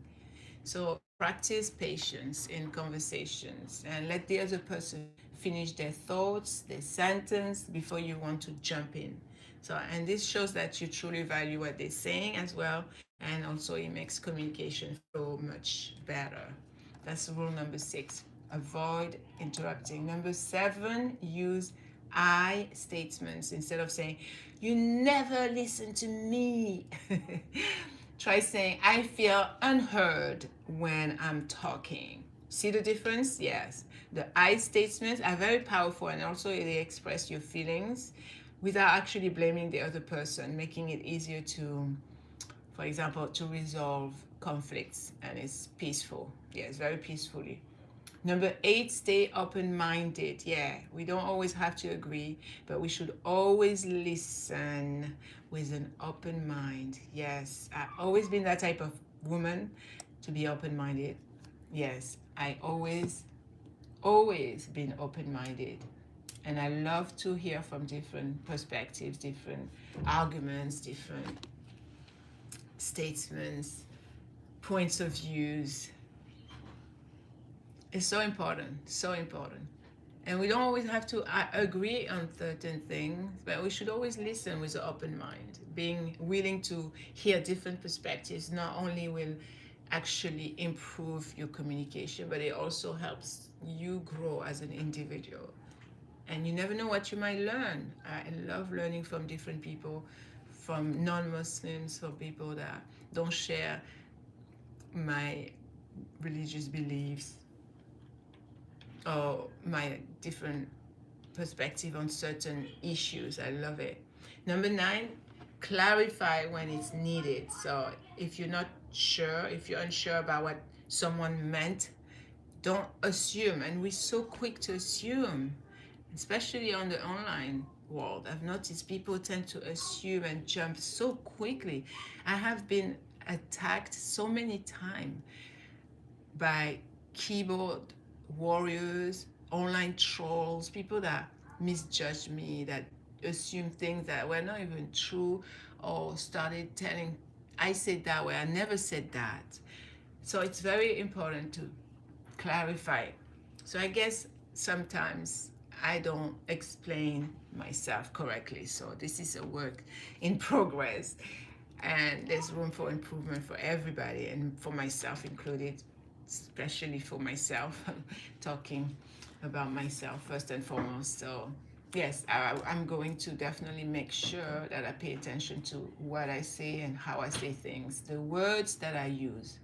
So practice patience in conversations and let the other person finish their thoughts, their sentence before you want to jump in. So, and this shows that you truly value what they're saying as well. And also it makes communication so much better. That's rule number 6. Avoid interrupting. Number 7, use I statements instead of saying, you never listen to me. Try saying, I feel unheard when I'm talking. See the difference? Yes. The I statements are very powerful, and also they express your feelings without actually blaming the other person, making it easier to, for example, to resolve conflicts, and it's peaceful. Yes, very peacefully. Number 8, stay open-minded. Yeah, we don't always have to agree, but we should always listen with an open mind. Yes, I've always been that type of woman to be open-minded. Yes, I always been open-minded. And I love to hear from different perspectives, different arguments, different statements, points of views. It's so important, so important. And we don't always have to agree on certain things, but we should always listen with an open mind. Being willing to hear different perspectives not only will actually improve your communication, but it also helps you grow as an individual. And you never know what you might learn. I love learning from different people, from non-Muslims, from people that don't share my religious beliefs, or my different perspective on certain issues. I love it. Number 9, clarify when it's needed. So if you're not sure, if you're unsure about what someone meant, don't assume. And we're so quick to assume, especially on the online world. I've noticed people tend to assume and jump so quickly. I have been attacked so many times by keyboard warriors, online trolls, people that misjudge me, that assume things that were not even true, or started telling, I said that way, I never said that. So it's very important to clarify. So I guess sometimes I don't explain myself correctly. So this is a work in progress, and there's room for improvement for everybody, and for myself included, especially for myself, talking about myself first and foremost. So yes, I'm going to definitely make sure that I pay attention to what I say and how I say things, the words that I use,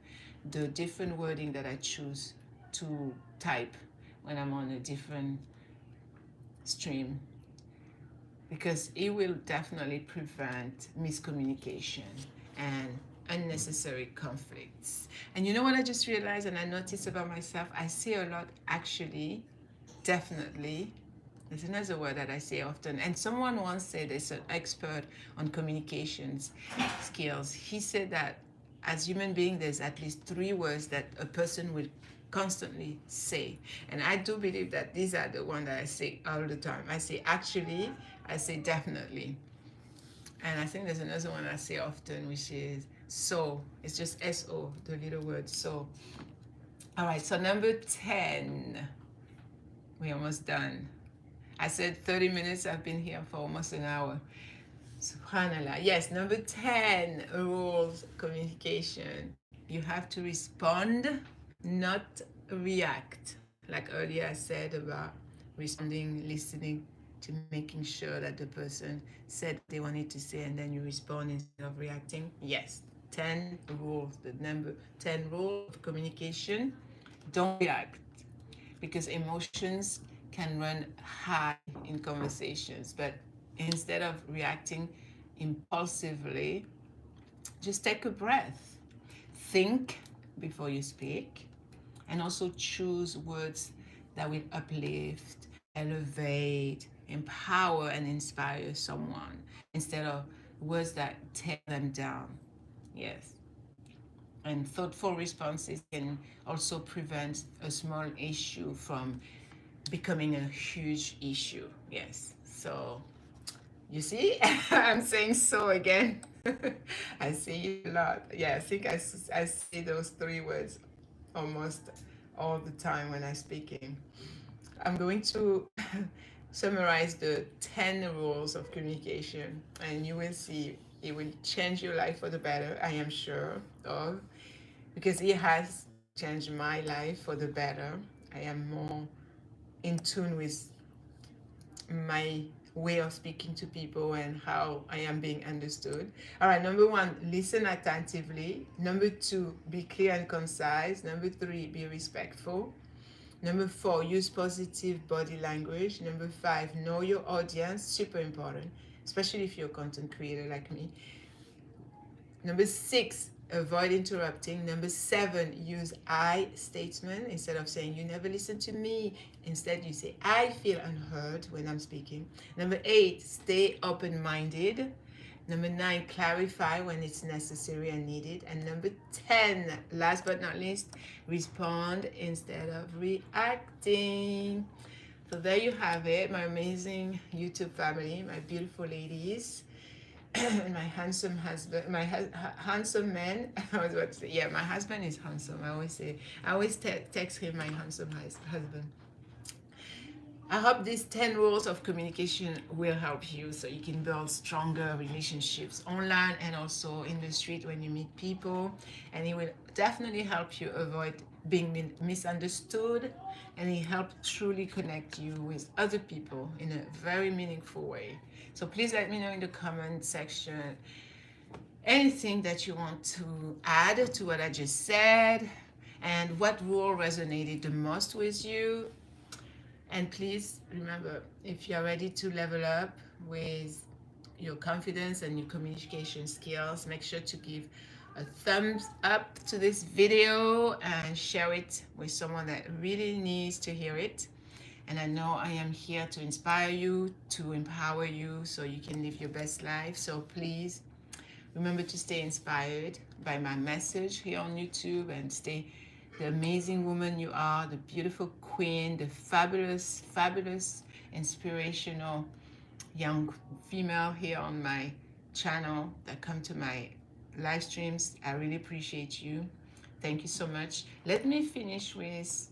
the different wording that I choose to type when I'm on a different stream, because it will definitely prevent miscommunication and unnecessary conflicts. And you know what I just realized and I noticed about myself? I say a lot, actually, definitely. There's another word that I say often. And someone once said, there's an expert on communications skills. He said that as human beings, there's at least 3 words that a person will constantly say. And I do believe that these are the ones that I say all the time. I say actually, I say definitely. And I think there's another one I say often, which is so. It's just S-O, the little word so. All right, so number 10. We're almost done. I said 30 minutes. I've been here for almost an hour. Subhanallah. Yes, number 10 rules communication. You have to respond, not react. Like earlier I said about responding, listening to making sure that the person said what they wanted to say and then you respond instead of reacting. Yes, 10 rules, the number 10 rules of communication. Don't react because emotions can run high in conversations, but instead of reacting impulsively, just take a breath, think before you speak, and also choose words that will uplift, elevate, empower, and inspire someone instead of words that tear them down. Yes. And thoughtful responses can also prevent a small issue from becoming a huge issue. Yes. So you see, I'm saying so again. I see it a lot. Yeah, I think I say those three words almost all the time when I'm speaking. I'm going to summarize the 10 rules of communication, and you will see it will change your life for the better, I am sure of, because it has changed my life for the better. I am more in tune with my way of speaking to people and how I am being understood. All right, number one, listen attentively. Number two, be clear and concise. Number three, be respectful. Number four, use positive body language. Number five, know your audience, super important, especially if you're a content creator like me. Number six, avoid interrupting. Number seven, use I statement instead of saying you never listen to me. Instead, you say I feel unheard when I'm speaking. Number eight, stay open-minded. Number nine, clarify when it's necessary and needed. And number 10, last but not least, respond instead of reacting. So there you have it, my amazing YouTube family, my beautiful ladies. And my handsome husband, my handsome man. I was about to say, yeah, my husband is handsome. I always text him my handsome husband. I hope these 10 rules of communication will help you so you can build stronger relationships online and also in the street when you meet people. And it will definitely help you avoid being misunderstood, and it helps truly connect you with other people in a very meaningful way. So please let me know in the comment section anything that you want to add to what I just said and what rule resonated the most with you. And please remember, if you're ready to level up with your confidence and your communication skills, make sure to give a thumbs up to this video and share it with someone that really needs to hear it. And I know I am here to inspire you, to empower you so you can live your best life. So please remember to stay inspired by my message here on YouTube and stay the amazing woman you are, the beautiful queen, the fabulous, fabulous, inspirational young female here on my channel that come to my live streams. I really appreciate you. Thank you so much. Let me finish with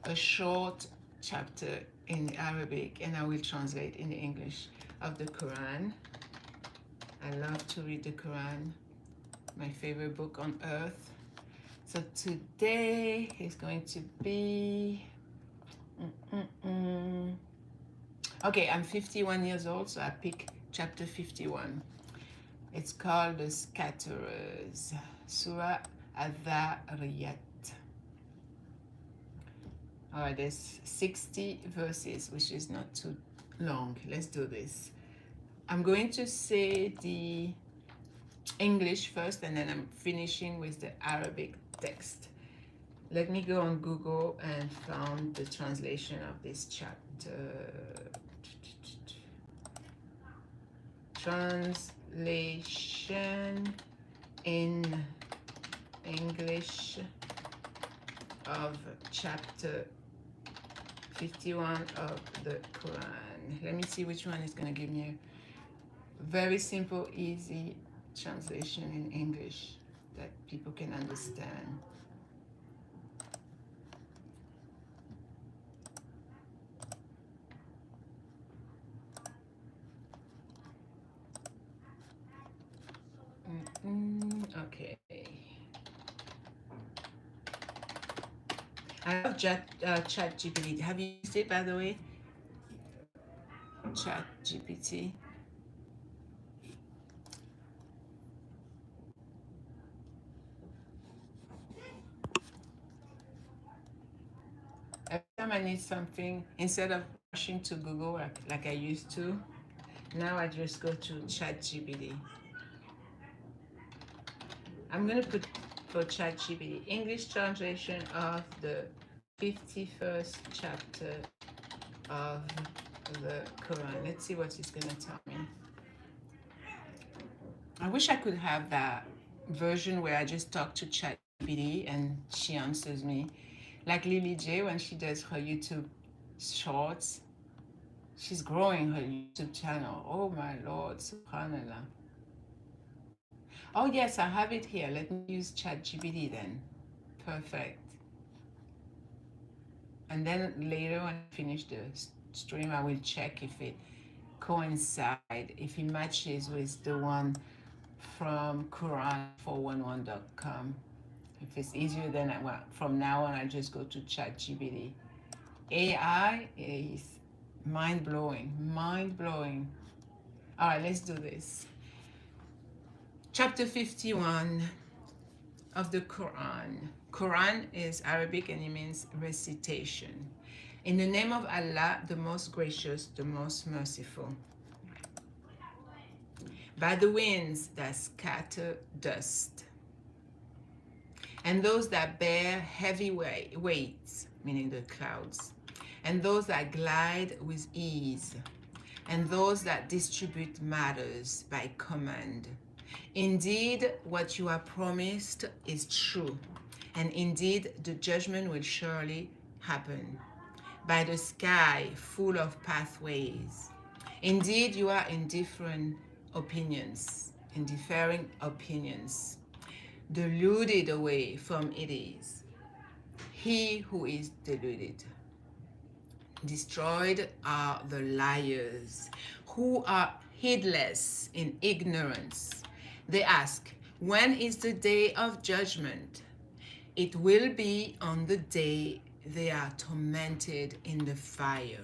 a short chapter in Arabic and I will translate in English of the Quran. I love to read the Quran, my favorite book on earth. So today is going to be, okay, I'm 51 years old, so I pick chapter 51. It's called The Scatterers, Surah Al-Dhariyat. All right, there's 60 verses, which is not too long. Let's do this. I'm going to say the English first, and then I'm finishing with the Arabic text. Let me go on Google and found the translation of this chapter. Translation in English of chapter 51 of the Quran. Let me see which one is going to give me a very simple, easy translation in English that people can understand. I love Chat GPT. Have you used it, by the way? Chat GPT. Every time I need something, instead of rushing to Google like I used to, now I just go to Chat GPT. I'm gonna put for Chat GPT English translation of the 51st chapter of the Quran. Let's see what it's gonna tell me. I wish I could have that version where I just talk to ChatGPT and she answers me. Like Lily J when she does her YouTube shorts. She's growing her YouTube channel. Oh my Lord, subhanallah. Oh yes, I have it here. Let me use ChatGPT then. Perfect. And then later when I finish the stream, I will check if it coincides, if it matches with the one from Quran411.com. If it's easier, then from now on, I just go to ChatGPT. AI is mind blowing, mind blowing. All right, let's do this. Chapter 51 of the Quran. Quran is Arabic and it means recitation. In the name of Allah, the most gracious, the most merciful. By the winds that scatter dust, and those that bear heavy weights, meaning the clouds, and those that glide with ease, and those that distribute matters by command. Indeed, what you are promised is true, and indeed the judgment will surely happen. By the sky full of pathways. Indeed, you are in different opinions, in differing opinions. Deluded away from it is he who is deluded. Destroyed are the liars who are heedless in ignorance. They ask, when is the day of judgment? It will be on the day they are tormented in the fire.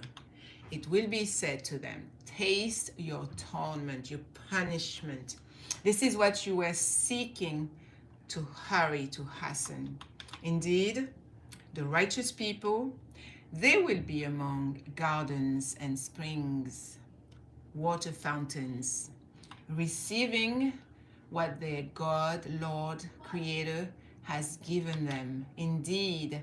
It will be said to them, taste your torment, your punishment. This is what you were seeking to hurry, to hasten. Indeed, the righteous people, they will be among gardens and springs, water fountains, receiving what their God, Lord, Creator has given them. Indeed,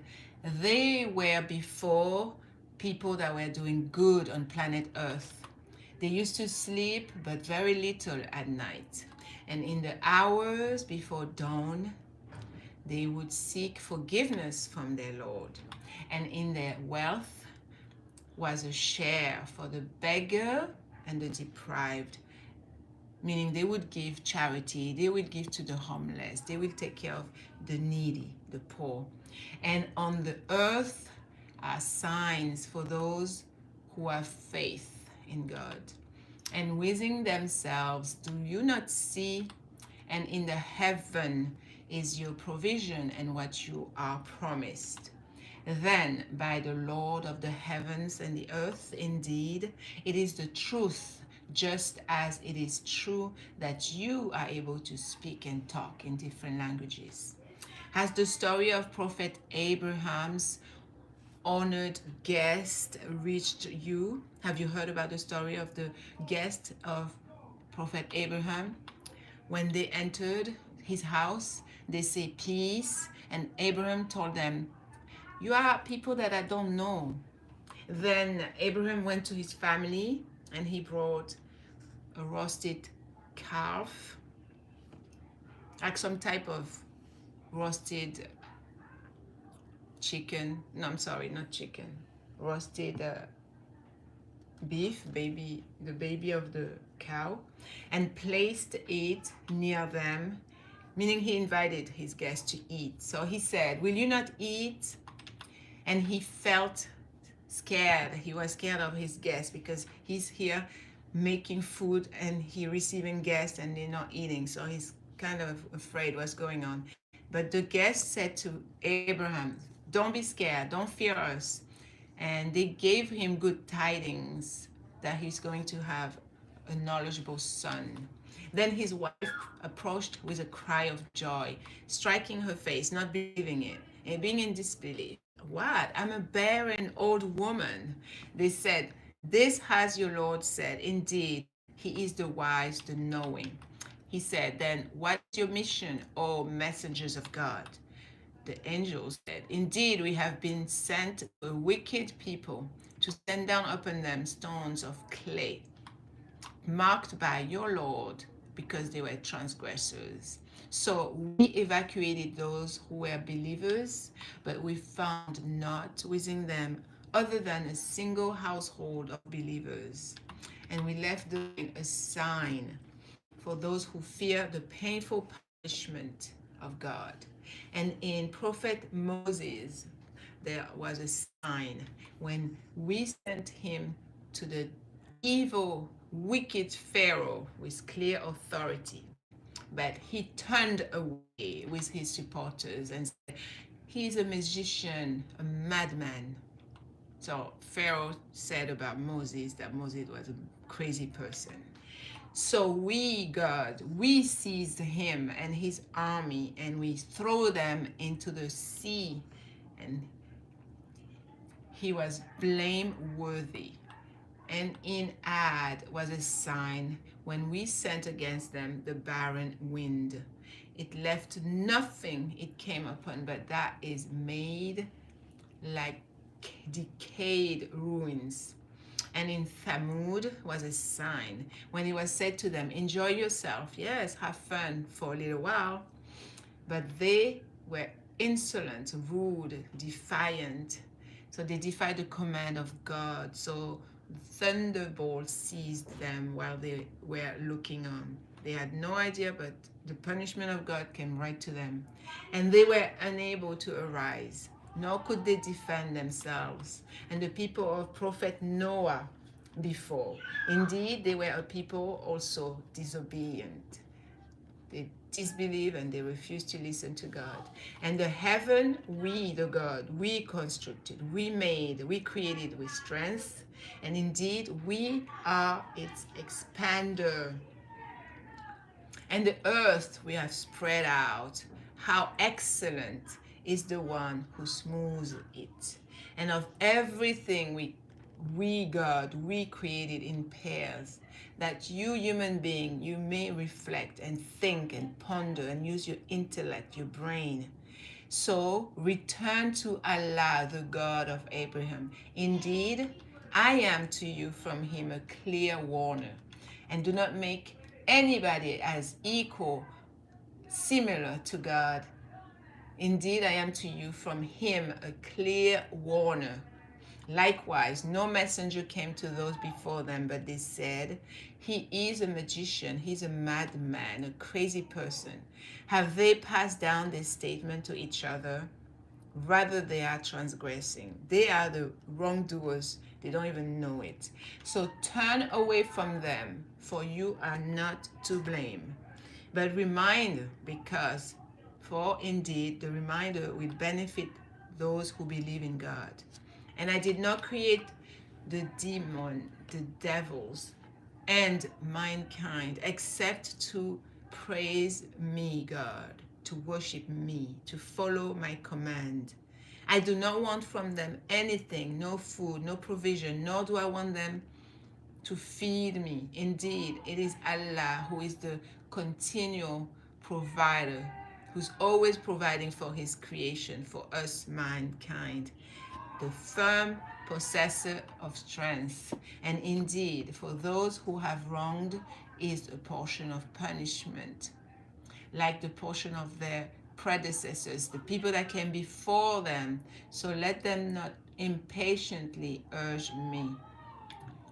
they were before people that were doing good on planet Earth. They used to sleep, but very little at night. And in the hours before dawn, they would seek forgiveness from their Lord. And in their wealth was a share for the beggar and the deprived, meaning they would give charity, they would give to the homeless, they will take care of the needy, the poor. And on the earth are signs for those who have faith in God. And within themselves, do you not see? And in the heaven is your provision and what you are promised. Then by the Lord of the heavens and the earth, indeed, it is the truth, just as it is true that you are able to speak and talk in different languages. Has the story of Prophet Abraham's honored guest reached you? Have you heard about the story of the guest of Prophet Abraham? When they entered his house, they say peace, and Abraham told them, you are people that I don't know. Then Abraham went to his family and he brought a roasted calf, like some type of roasted chicken. No, I'm sorry, not chicken. Roasted beef, the baby of the cow, and placed it near them, meaning he invited his guests to eat. So he said, will you not eat? And he felt scared. He was scared of his guests because he's here making food and he receiving guests and they're not eating. So he's kind of afraid what's going on. But the guest said to Abraham, Don't be scared. Don't fear us. And they gave him good tidings that he's going to have a knowledgeable son. Then his wife approached with a cry of joy, striking her face, not believing it, and being in disbelief. What? I'm a barren old woman. They said, this has your Lord said. Indeed, he is the wise, the knowing. He said, then what's your mission, O messengers of God? The angel said, indeed, we have been sent to a wicked people to send down upon them stones of clay, marked by your Lord, because they were transgressors. So we evacuated those who were believers, but we found not within them other than a single household of believers. And we left them a sign for those who fear the painful punishment of God. And in Prophet Moses, there was a sign when we sent him to the evil, wicked Pharaoh with clear authority. But he turned away with his supporters and said, he's a magician, a madman. So Pharaoh said about Moses that Moses was a crazy person. So we, God, we seized him and his army and we throw them into the sea, and he was blameworthy. And in Ad was a sign when we sent against them the barren wind. It left nothing it came upon, but that is made like decayed ruins. And in Thamud was a sign when it was said to them, enjoy yourself, yes, have fun for a little while. But they were insolent, rude, defiant. So they defied the command of God. So thunderbolts seized them while they were looking on. They had no idea, but the punishment of God came right to them. And they were unable to arise, nor could they defend themselves. And the people of Prophet Noah before, indeed, they were a people also disobedient. They disbelieve and they refuse to listen to God. And the heaven, we, the God, we constructed, we made, we created with strength. And indeed, we are its expander. And the earth we have spread out. How excellent is the one who smooths it. And of everything we God, we created in pairs, that you, human being, you may reflect and think and ponder and use your intellect, your brain. So return to Allah, the God of Abraham. Indeed, I am to you from him a clear warner. And do not make anybody as equal, similar to God. Indeed, I am to you from him a clear warner. Likewise, no messenger came to those before them, but they said, he is a magician, he's a madman, a crazy person. Have they passed down this statement to each other? Rather, they are transgressing. They are the wrongdoers. They don't even know it. So turn away from them, for you are not to blame. But remind, because, for indeed the reminder will benefit those who believe in God. And I did not create the demon, the devils, and mankind except to praise me, God, to worship me, to follow my command. I do not want from them anything, no food, no provision, nor do I want them to feed me. Indeed, it is Allah who is the continual provider, who's always providing for his creation, for us, mankind, the firm possessor of strength. And indeed, for those who have wronged is a portion of punishment, like the portion of their predecessors, the people that came before them. So let them not impatiently urge me.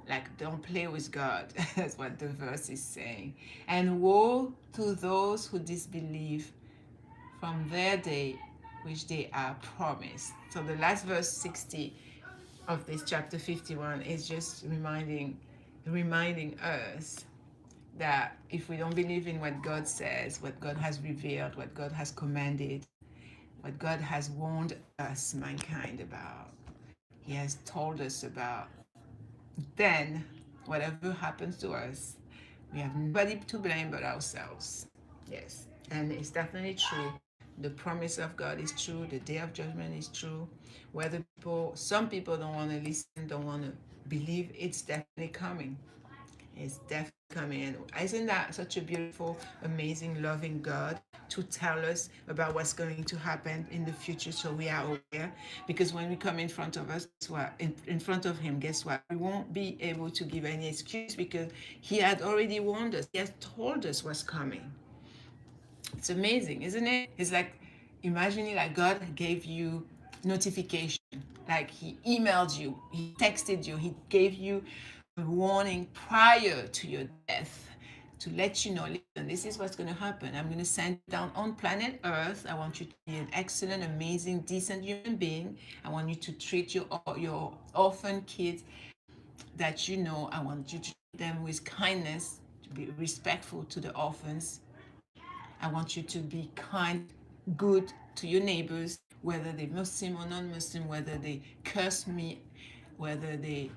Like, don't play with God. That's what the verse is saying. And woe to those who disbelieve from their day which they are promised. So the last verse 60 of this chapter 51 is just reminding us that if we don't believe in what God says, what God has revealed, what God has commanded, what God has warned us, mankind, about. He has told us about. Then, whatever happens to us, we have nobody to blame but ourselves. Yes. And it's definitely true. The promise of God is true. The day of judgment is true. Whether some people don't want to listen, don't want to believe, it's definitely coming. It's definitely coming in. Isn't that such a beautiful, amazing, loving God to tell us about what's going to happen in the future so we are aware? Because when we come in front of us, guess what? In front of Him, guess what? We won't be able to give any excuse because He had already warned us. He has told us what's coming. It's amazing, isn't it? It's like, imagining like God gave you notification, like He emailed you, He texted you, He gave you a warning prior to your death to let you know, listen, this is what's going to happen. I'm going to send you down on planet Earth. I want you to be an excellent, amazing, decent human being. I want you to treat your orphan kids that you know. I want you to treat them with kindness, to be respectful to the orphans. I want you to be kind, good to your neighbors, whether they're Muslim or non-Muslim, whether they curse me, whether they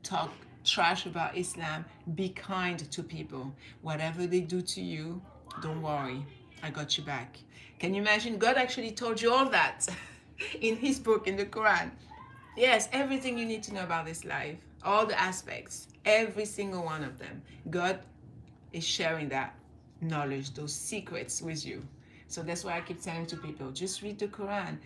talk trash about Islam. Be kind to people. Whatever they do to you, don't worry. I got you back. Can you imagine? God actually told you all that in His book, in the Quran. Yes, everything you need to know about this life, all the aspects, every single one of them. God is sharing that knowledge, those secrets with you. So that's why I keep telling to people, just read the Quran.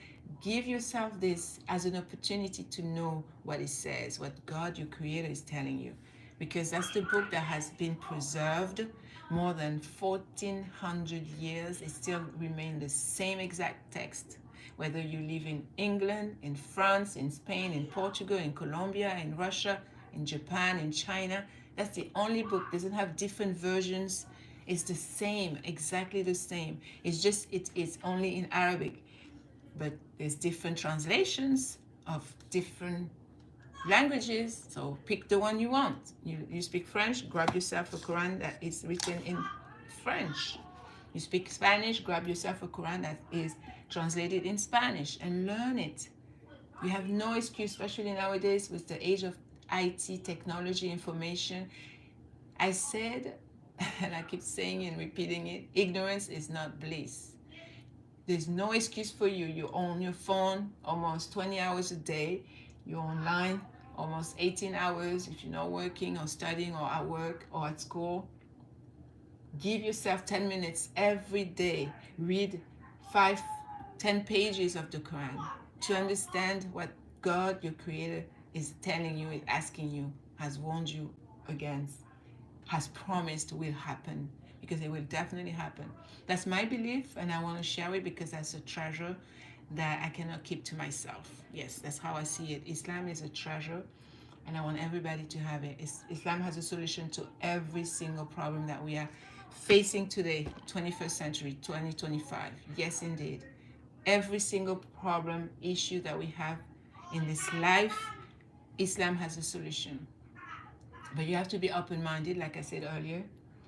Give yourself this as an opportunity to know what it says, what God, your creator, is telling you. Because that's the book that has been preserved more than 1400 years. It still remains the same exact text. Whether you live in England, in France, in Spain, in Portugal, in Colombia, in Russia, in Japan, in China, that's the only book. It doesn't have different versions. It's the same, exactly the same. It's just it's only in Arabic, but there's different translations of different languages. So pick the one you want. You speak French, grab yourself a Quran that is written in French. You speak Spanish, grab yourself a Quran that is translated in Spanish and learn it. We have no excuse, especially nowadays with the age of IT, technology, information. I said, and I keep saying and repeating it, ignorance is not bliss. There's no excuse for you. You're on your phone almost 20 hours a day. You're online almost 18 hours if you're not working or studying or at work or at school. Give yourself 10 minutes every day. Read 5-10 pages of the Quran to understand what God, your creator, is telling you, is asking you, has warned you against, has promised will happen, because it will definitely happen. That's my belief, and I want to share it because that's a treasure that I cannot keep to myself. Yes, that's how I see it. Islam is a treasure, and I want everybody to have it. Islam has a solution to every single problem that we are facing today, 21st century, 2025. Yes, indeed. Every single problem, issue that we have in this life, Islam has a solution. But you have to be open-minded, like I said earlier.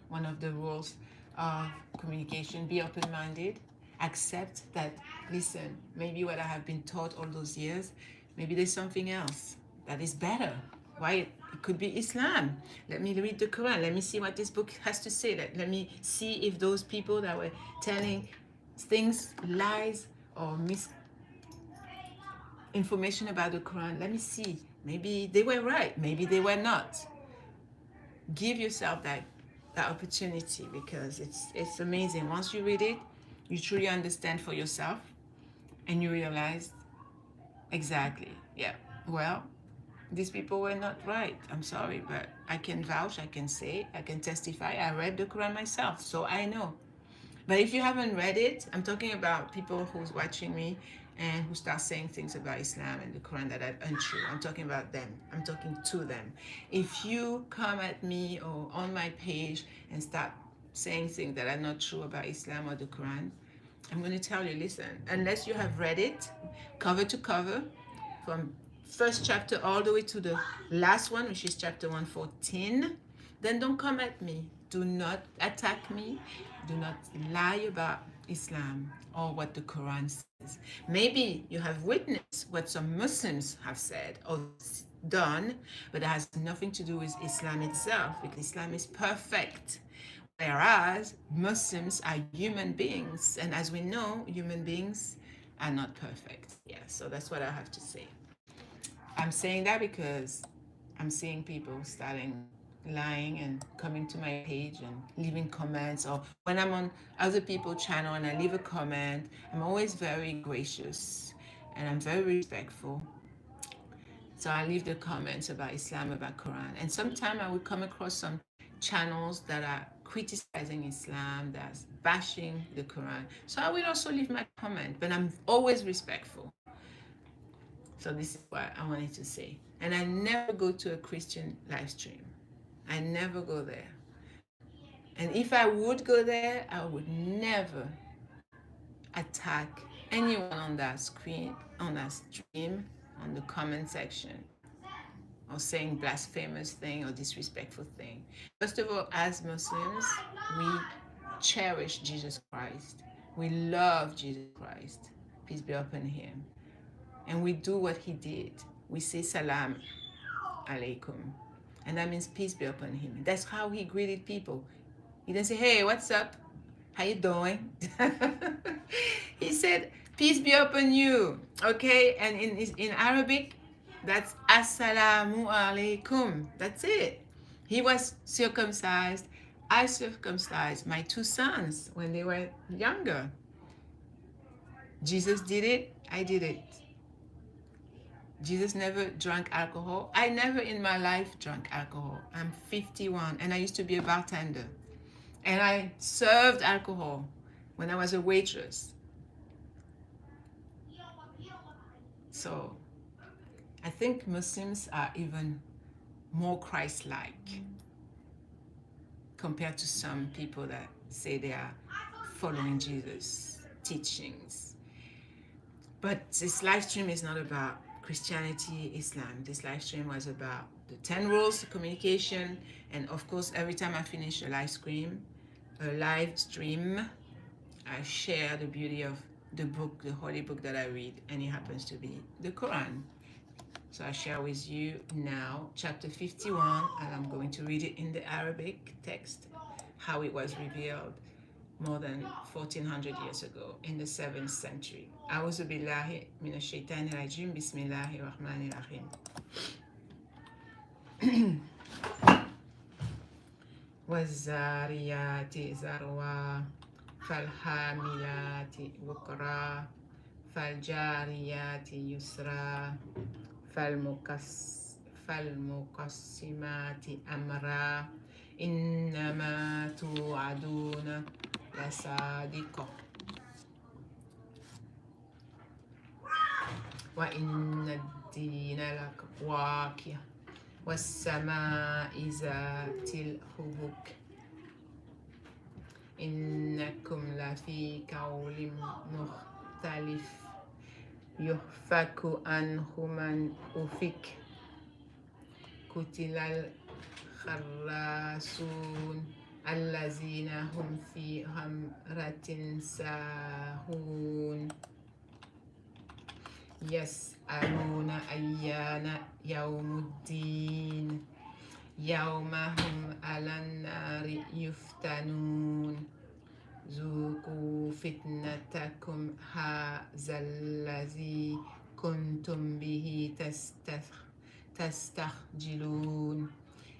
One of the rules of communication, be open-minded. Accept that, listen, maybe what I have been taught all those years, maybe there's something else that is better. Why? It could be Islam. Let me read the Quran. Let me see what this book has to say. Let me see if those people that were telling things, lies, or misinformation about the Quran, let me see. Maybe they were right. Maybe they were not. Give yourself that opportunity, because it's amazing. Once you read it, you truly understand for yourself, and you realize exactly, yeah, well, these people were not right. I'm sorry, but I can vouch, I can say, I can testify. I read the Quran myself, so I know. But if you haven't read it, I'm talking about people who's watching me and who start saying things about Islam and the Quran that are untrue. I'm talking about them. I'm talking to them. If you come at me or on my page and start saying things that are not true about Islam or the Quran, I'm going to tell you, listen, unless you have read it cover to cover, from first chapter all the way to the last one, which is chapter 114, then don't come at me. Do not attack me. Do not lie about Islam or what the Quran says. Maybe you have witnessed what some Muslims have said or done, but it has nothing to do with Islam itself, because Islam is perfect. Whereas Muslims are human beings, and as we know, human beings are not perfect. Yeah, so that's what I have to say. I'm saying that because I'm seeing people starting lying and coming to my page and leaving comments, or when I'm on other people's channel and I leave a comment, I'm always very gracious and I'm very respectful. So I leave the comments about Islam, about Quran. And sometimes I would come across some channels that are criticizing Islam, that's bashing the Quran. So I will also leave my comment, but I'm always respectful. So this is what I wanted to say. And I never go to a Christian live stream. I never go there. And if I would go there, I would never attack anyone on that screen, on that stream, on the comment section, or saying blasphemous thing or disrespectful thing. First of all, as Muslims, we cherish Jesus Christ. We love Jesus Christ. Peace be upon him. And we do what he did. We say salam alaikum. And that means peace be upon him. That's how he greeted people. He didn't say, hey, what's up? How you doing? He said, peace be upon you. Okay? And in Arabic, that's assalamu alaikum. That's it. He was circumcised. I circumcised my two sons when they were younger. Jesus did it. I did it. Jesus never drank alcohol. I never in my life drank alcohol. I'm 51 and I used to be a bartender. And I served alcohol when I was a waitress. So I think Muslims are even more Christ-like compared to some people that say they are following Jesus' teachings. But this live stream is not about Christianity, Islam. This live stream was about the 10 rules of communication. And of course, every time I finish a live stream, I share the beauty of the book, the holy book that I read, and it happens to be the Quran. So I share with you now chapter 51, and I'm going to read it in the Arabic text, how it was revealed more than 1400 years ago in the 7th century. A'udhu billahi minash shaitanir rajim. Bismillahir rahmanir rahim. وَالزَّارِيَاتِ ذَرْوًا فَالْحَامِلَاتِ وِقْرًا فَالْجَارِيَاتِ يُسْرًا فَالْمُقَسِّمَاتِ أَمْرًا إِنَّمَا تُوعَدُونَ لَصَادِقٌ وَإِنَّ الدِّينَ لَوَاقِعٌ وَالسَّمَاءِ ذَاتِ الْحُبُكِ إِنَّكُمْ لَفِي قَوْلٍ مُخْتَلِفٍ يُؤْفَكُ عَنْهُ مَنْ أُفِكَ قُتِلَ الْخَرَّاصُونَ الَّذِينَ هُمْ فِي غَمْرَةٍ سَاهُونَ يسألون أيان يوم الدين يوم هم على النار يفتنون ذوقوا فتنتكم هذا الذي كنتم به تستعجلون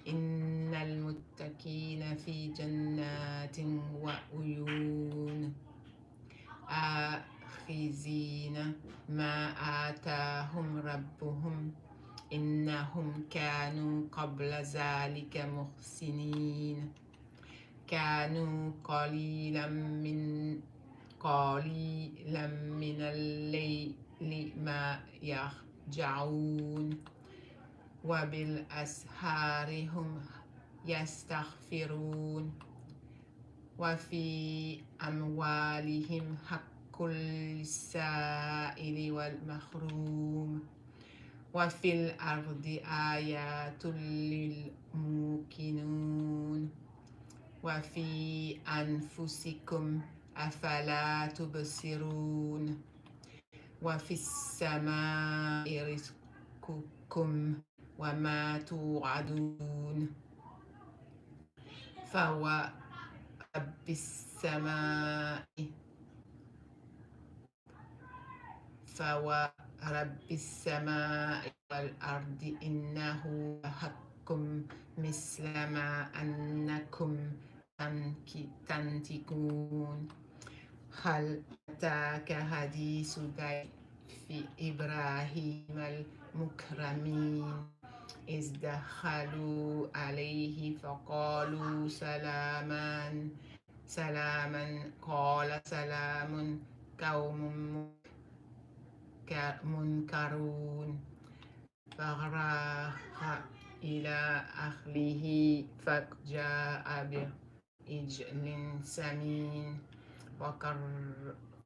إن المتقين في جنات وعيون آخذين ما آتاهم ربهم إنهم كانوا قبل ذلك محسنين كانوا قليلا من الليل ما يهجعون وبالأسحار هم يستغفرون وفي أموالهم حق للسائل والمحروم وفي الأرض آيات للموقنون وفي أنفسكم أفلا تبصرون وفي السماء رزقكم وما توعدون فهو رب السماء فورب السماء والأرض إنه لحق مثل ما أنكم تنطقون هل أتاك حديث ضيف إبراهيم المكرمين إذ دخلوا عليه فقالوا سلاما قال سلام قوم منكرون فراح إلى أهله فجاء بعجل سمين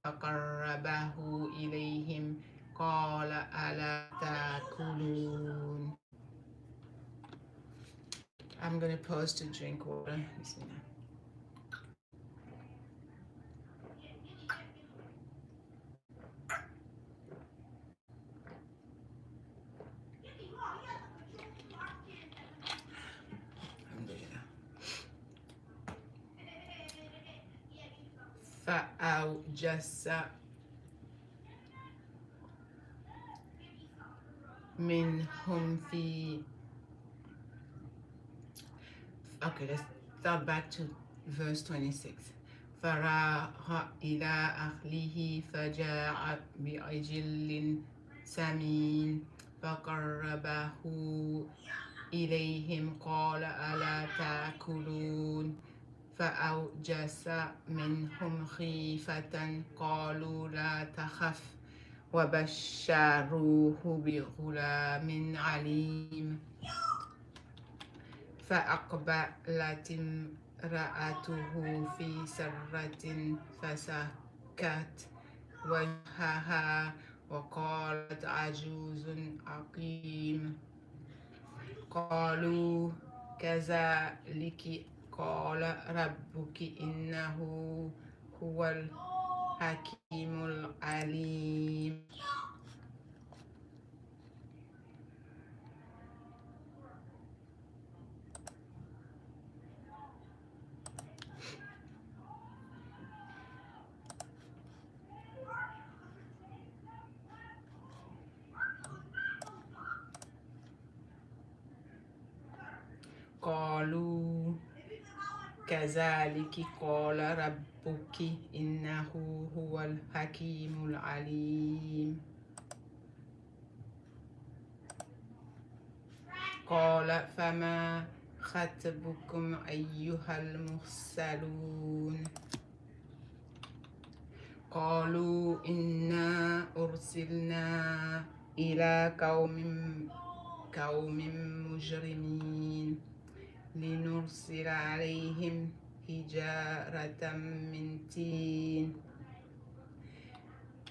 فقربه إليهم قال ألا تأكلون. I'm going to pause to drink water. Bismillah. فأوجس منهم في Okay, let's start back to verse 26. فراح إلى أهله فجاء بعجل سمين فقربه إليهم قال ألا تأكلون فأوجس منهم خيفة قالوا لا تخف وبشروه بغلام عليم فأقبلت امرأته في سرة فسكت وجهها وقالت عجوز عقيم قالوا كذلك قال ربك إنه هو الحكيم العليم. قالوا كذلك قال ربك إنه هو الحكيم العليم. قال فما خطبكم أيها المرسلون قالوا إنا أرسلنا إلى قوم مجرمين لنرسل عليهم حجارة من طين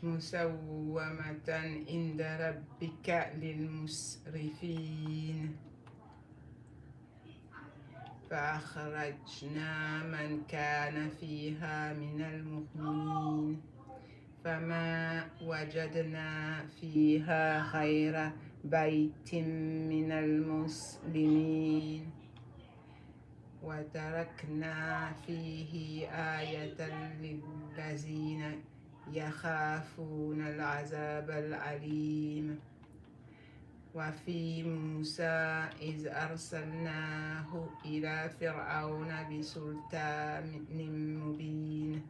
مسومة عند ربك للمسرفين فأخرجنا من كان فيها من المؤمنين فما وجدنا فيها غير بيت من المسلمين وتركنا فيه آية للذين يخافون العذاب الأليم. وفي موسى إذ أرسلناه إلى فرعون بسلطان مبين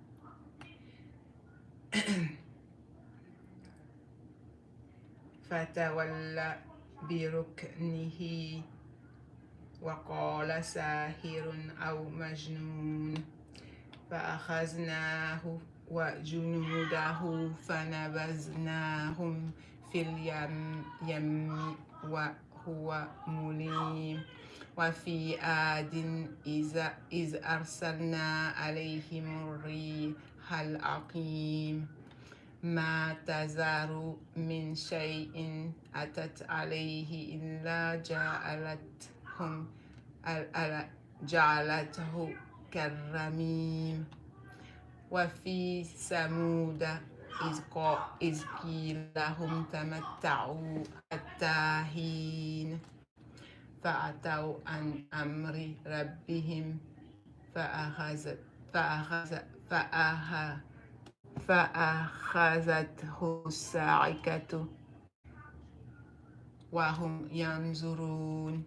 فتولى بركنه وقال ساحر أو مجنون فأخذناه وجنوده فنبذناهم في اليم وهو مليم. وفي عاد إذ أرسلنا عليهم الريح العقيم ما تذر من شيء أتت عليه إلا جعلته الرميم وفي ثمود إذ قيل لهم تمتعوا حتى حين فأتوا عن أمر ربهم فأخذته الصاعقة وهم ينظرون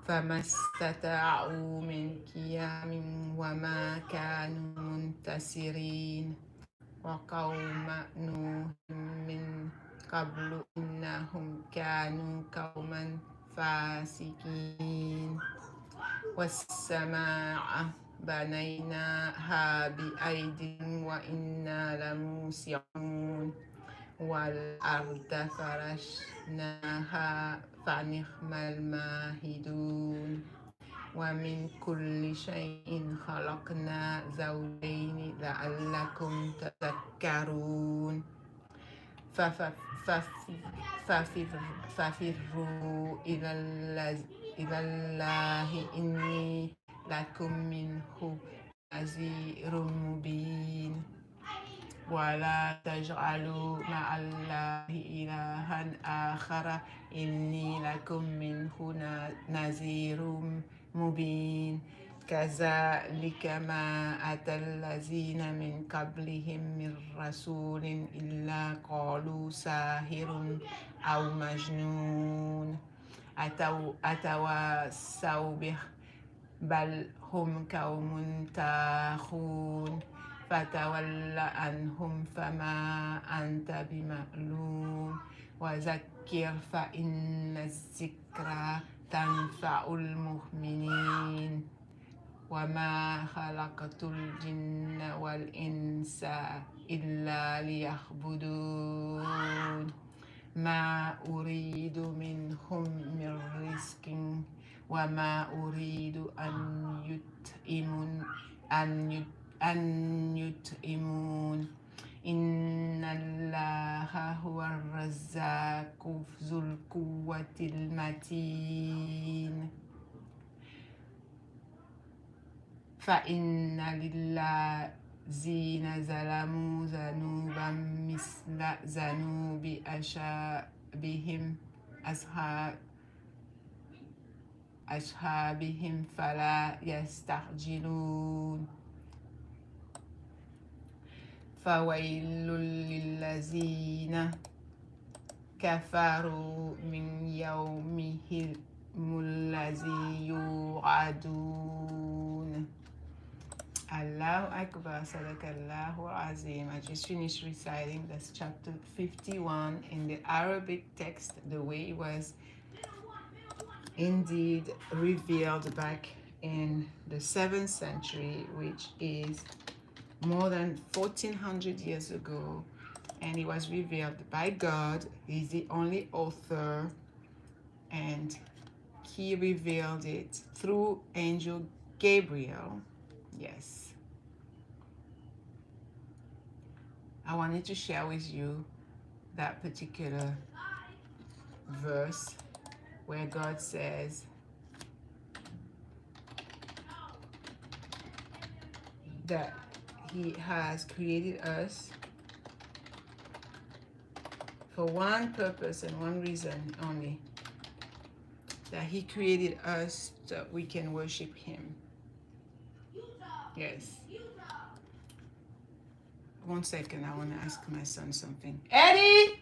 فما استطاعوا من قيام وما كانوا منتصرين وقوم نوح من قبل إنهم كانوا قوما فاسقين والسماء بنيناها بأيد وإنا لموسعون والأرض فرشناها فنعم الماهدون ومن كل شيء خلقنا زوجين لعلكم تذكرون ففروا إلى الله إني لكم منه نذير مبين ولا تجعلوا مع الله إلها آخر إني لكم منه نذير مبين كذلك ما أتى الذين من قبلهم من رسول إلا قالوا ساحر أو مجنون أتواصوا به بل هم قوم طاغون فتول عنهم فما أنت بمعلوم وذكر فإن الذكرى تنفع المؤمنين وما خلقت الجن والإنس إلا ليعبدون ما أريد منهم من رزق وما أريد أن يطعمون إن الله هو الرزاق ذو القوة المتين فإن للذين ظلموا ذنوبا مثل ذنوب أصحابهم فلا يستعجلون فويل للذين كفروا من يومهم الذي يوعدون. Allahu Akbar, Sadaqallahu Azim. I just finished reciting this chapter 51 in the Arabic text, the way it was indeed revealed back in the 7th century, which is more than 1400 years ago, and it was revealed by God. He's the only author, and he revealed it through angel Gabriel. Yes. I wanted to share with you that particular verse where God says that He has created us for one purpose and one reason only, that He created us so that we can worship Him. Yes. 1 second, I want to ask my son something. Eddie!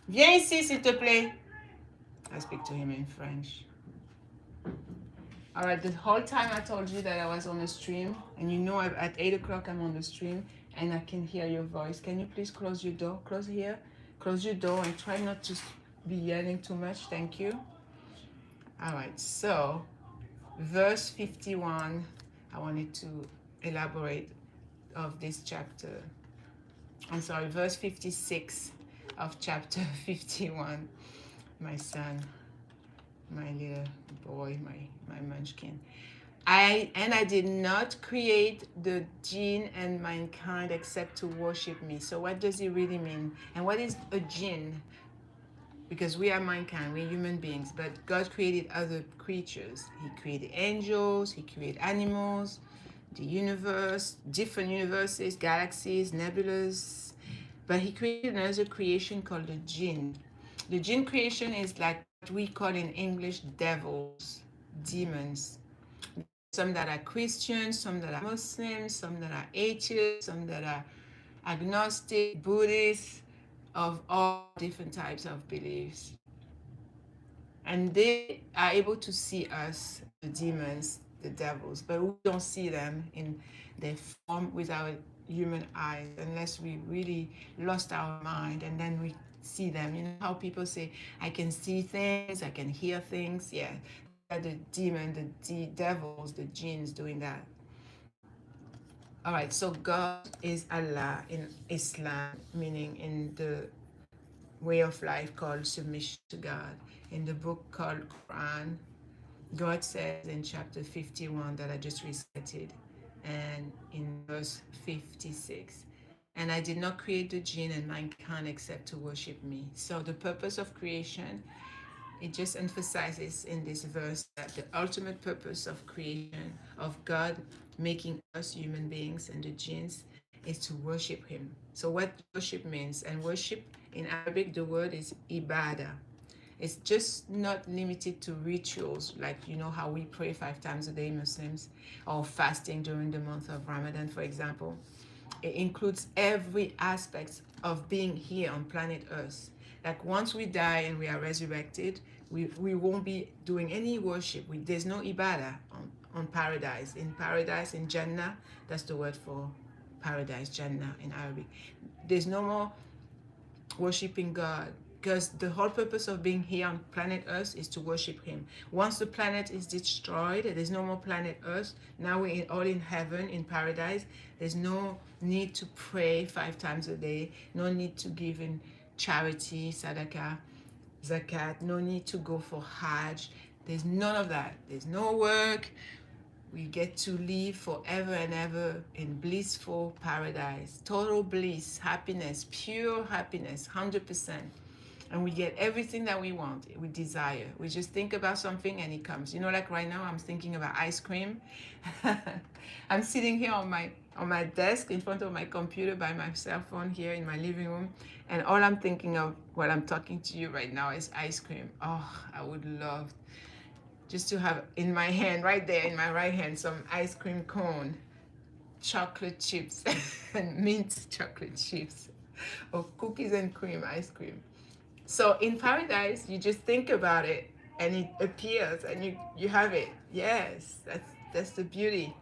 Viens ici, s'il te plaît. I speak to him in French. All right, the whole time I told you that I was on the stream, and you know at 8 o'clock I'm on the stream, and I can hear your voice. Can you please close your door? Close here. Close your door and try not to be yelling too much. Thank you. All right, so verse 51, I wanted to elaborate of this chapter. I'm sorry, verse 56 of chapter 51. My son, my little boy, my munchkin. I did not create the jinn and mankind except to worship me. So what does it really mean? And what is a jinn? because we are mankind, we're human beings, but God created other creatures. He created angels, he created animals, the universe, different universes, galaxies, nebulas. But he created another creation called the jinn. The jinn creation is like what we call in English devils, demons. Some that are Christians, some that are Muslims, some that are atheists, some that are agnostic, Buddhists, of all different types of beliefs. And they are able to see us, the demons, the devils, but we don't see them in their form with our human eyes unless we really lost our mind and then we see them. You know how people say, I can see things, I can hear things? Yeah, the demon, the devils, the jinns doing that. All right, so God is Allah in Islam, meaning in the way of life called submission to God. In the book called Quran, God says in chapter 51 that I just recited, and in verse 56, and I did not create the jinn and mankind except to worship me. So the purpose of creation, it just emphasizes in this verse that the ultimate purpose of creation, of God making us human beings and the jinns, is to worship him. So what worship means, and worship in Arabic, the word is ibadah. It's just not limited to rituals, like you know how we pray 5 times a day, Muslims, or fasting during the month of Ramadan, for example. It includes every aspect of being here on planet Earth. Like once we die and we are resurrected, we won't be doing any worship. There's no ibadah on paradise. In paradise, in Jannah, that's the word for paradise, Jannah in Arabic. There's no more worshiping God, because the whole purpose of being here on planet Earth is to worship him. Once the planet is destroyed, there's no more planet Earth. Now we're all in heaven, in paradise. There's no need to pray 5 times a day, no need to give in charity, sadaqah, zakat, no need to go for hajj. There's none of that. There's no work. We get to live forever and ever in blissful paradise, total bliss, happiness, pure happiness, 100%. And we get everything that we want, we desire. We just think about something and it comes. You know, like right now, I'm thinking about ice cream. I'm sitting here on my desk in front of my computer by my cell phone here in my living room, and all I'm thinking of while I'm talking to you right now is ice cream. Oh, I would love just to have in my hand, right there in my right hand, some ice cream cone, chocolate chips, and mint chocolate chips, or cookies and cream ice cream. So in paradise, you just think about it and it appears and you have it. Yes, that's the beauty.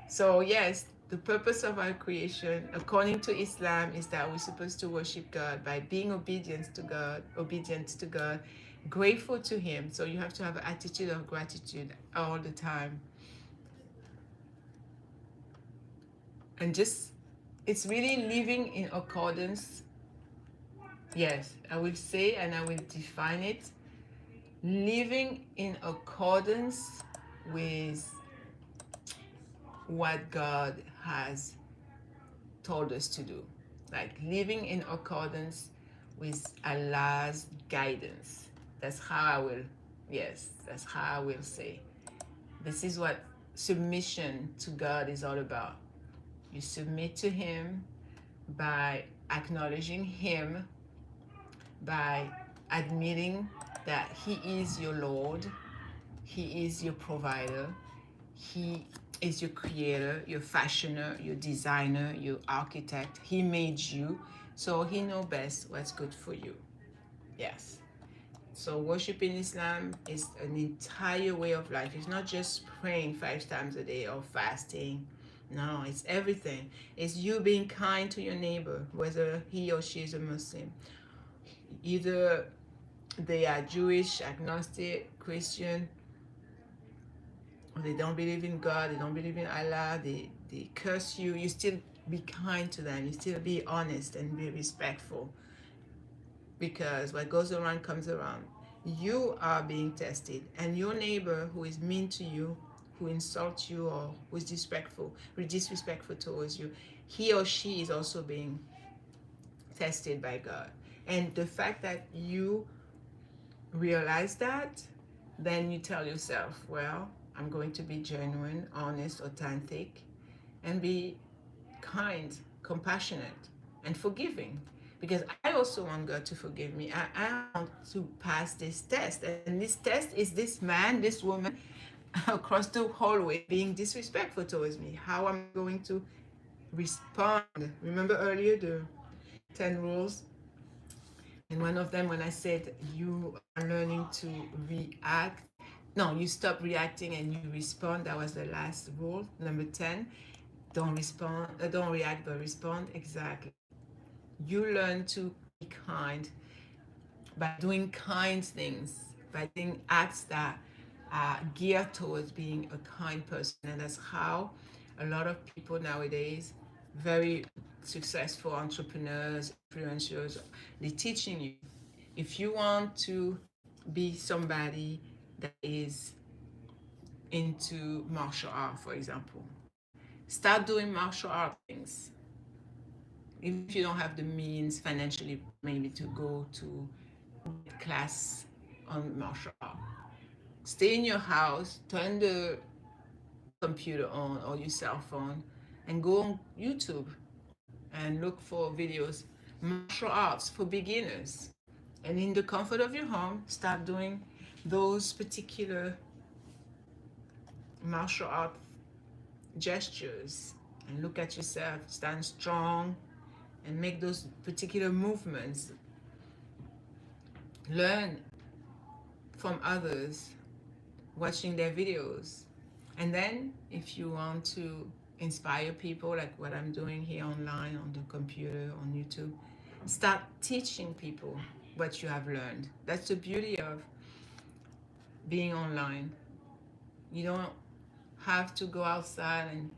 So yes, the purpose of our creation, according to Islam, is that we're supposed to worship God by being obedient to God, grateful to him. So you have to have an attitude of gratitude all the time. And just, it's really living in accordance. Yes, I will say, and I will define it, living in accordance with what God has told us to do. Like living in accordance with Allah's guidance. That's how I will, yes, that's how I will say. This is what submission to God is all about. You submit to him by acknowledging him, by admitting that he is your Lord, he is your provider, he is your creator, your fashioner, your designer, your architect. He made you, so he knows best what's good for you. Yes. So worshiping Islam is an entire way of life. It's not just praying 5 times a day or fasting. No, it's everything. It's you being kind to your neighbor, whether he or she is a Muslim. Either they are Jewish, agnostic, Christian, or they don't believe in God, they don't believe in Allah, they curse you, you still be kind to them, you still be honest and be respectful, because what goes around comes around. You are being tested, and your neighbor who is mean to you, who insults you, or who is disrespectful towards you, he or she is also being tested by God. And the fact that you realize that, then you tell yourself, well, I'm going to be genuine, honest, authentic, and be kind, compassionate, and forgiving. Because I also want God to forgive me. I want to pass this test. And this test is this man, this woman across the hallway being disrespectful towards me. How am I going to respond? Remember earlier the 10 rules? And one of them, when I said you are learning to react, no, you stop reacting and you respond. That was the last rule. Number 10, don't respond, don't react, but respond. Exactly. You learn to be kind by doing kind things, by doing acts that are geared towards being a kind person. And that's how a lot of people nowadays, very successful entrepreneurs, influencers, they're teaching you. If you want to be somebody that is into martial art, for example, start doing martial art things. Even if you don't have the means financially, maybe to go to class on martial art, stay in your house, turn the computer on or your cell phone, and go on YouTube and look for videos, martial arts for beginners. And in the comfort of your home, start doing those particular martial art gestures and look at yourself, stand strong, and make those particular movements. Learn from others, watching their videos. And then, if you want to inspire people, like what I'm doing here online, on the computer, on YouTube, start teaching people what you have learned. That's the beauty of being online. You don't have to go outside and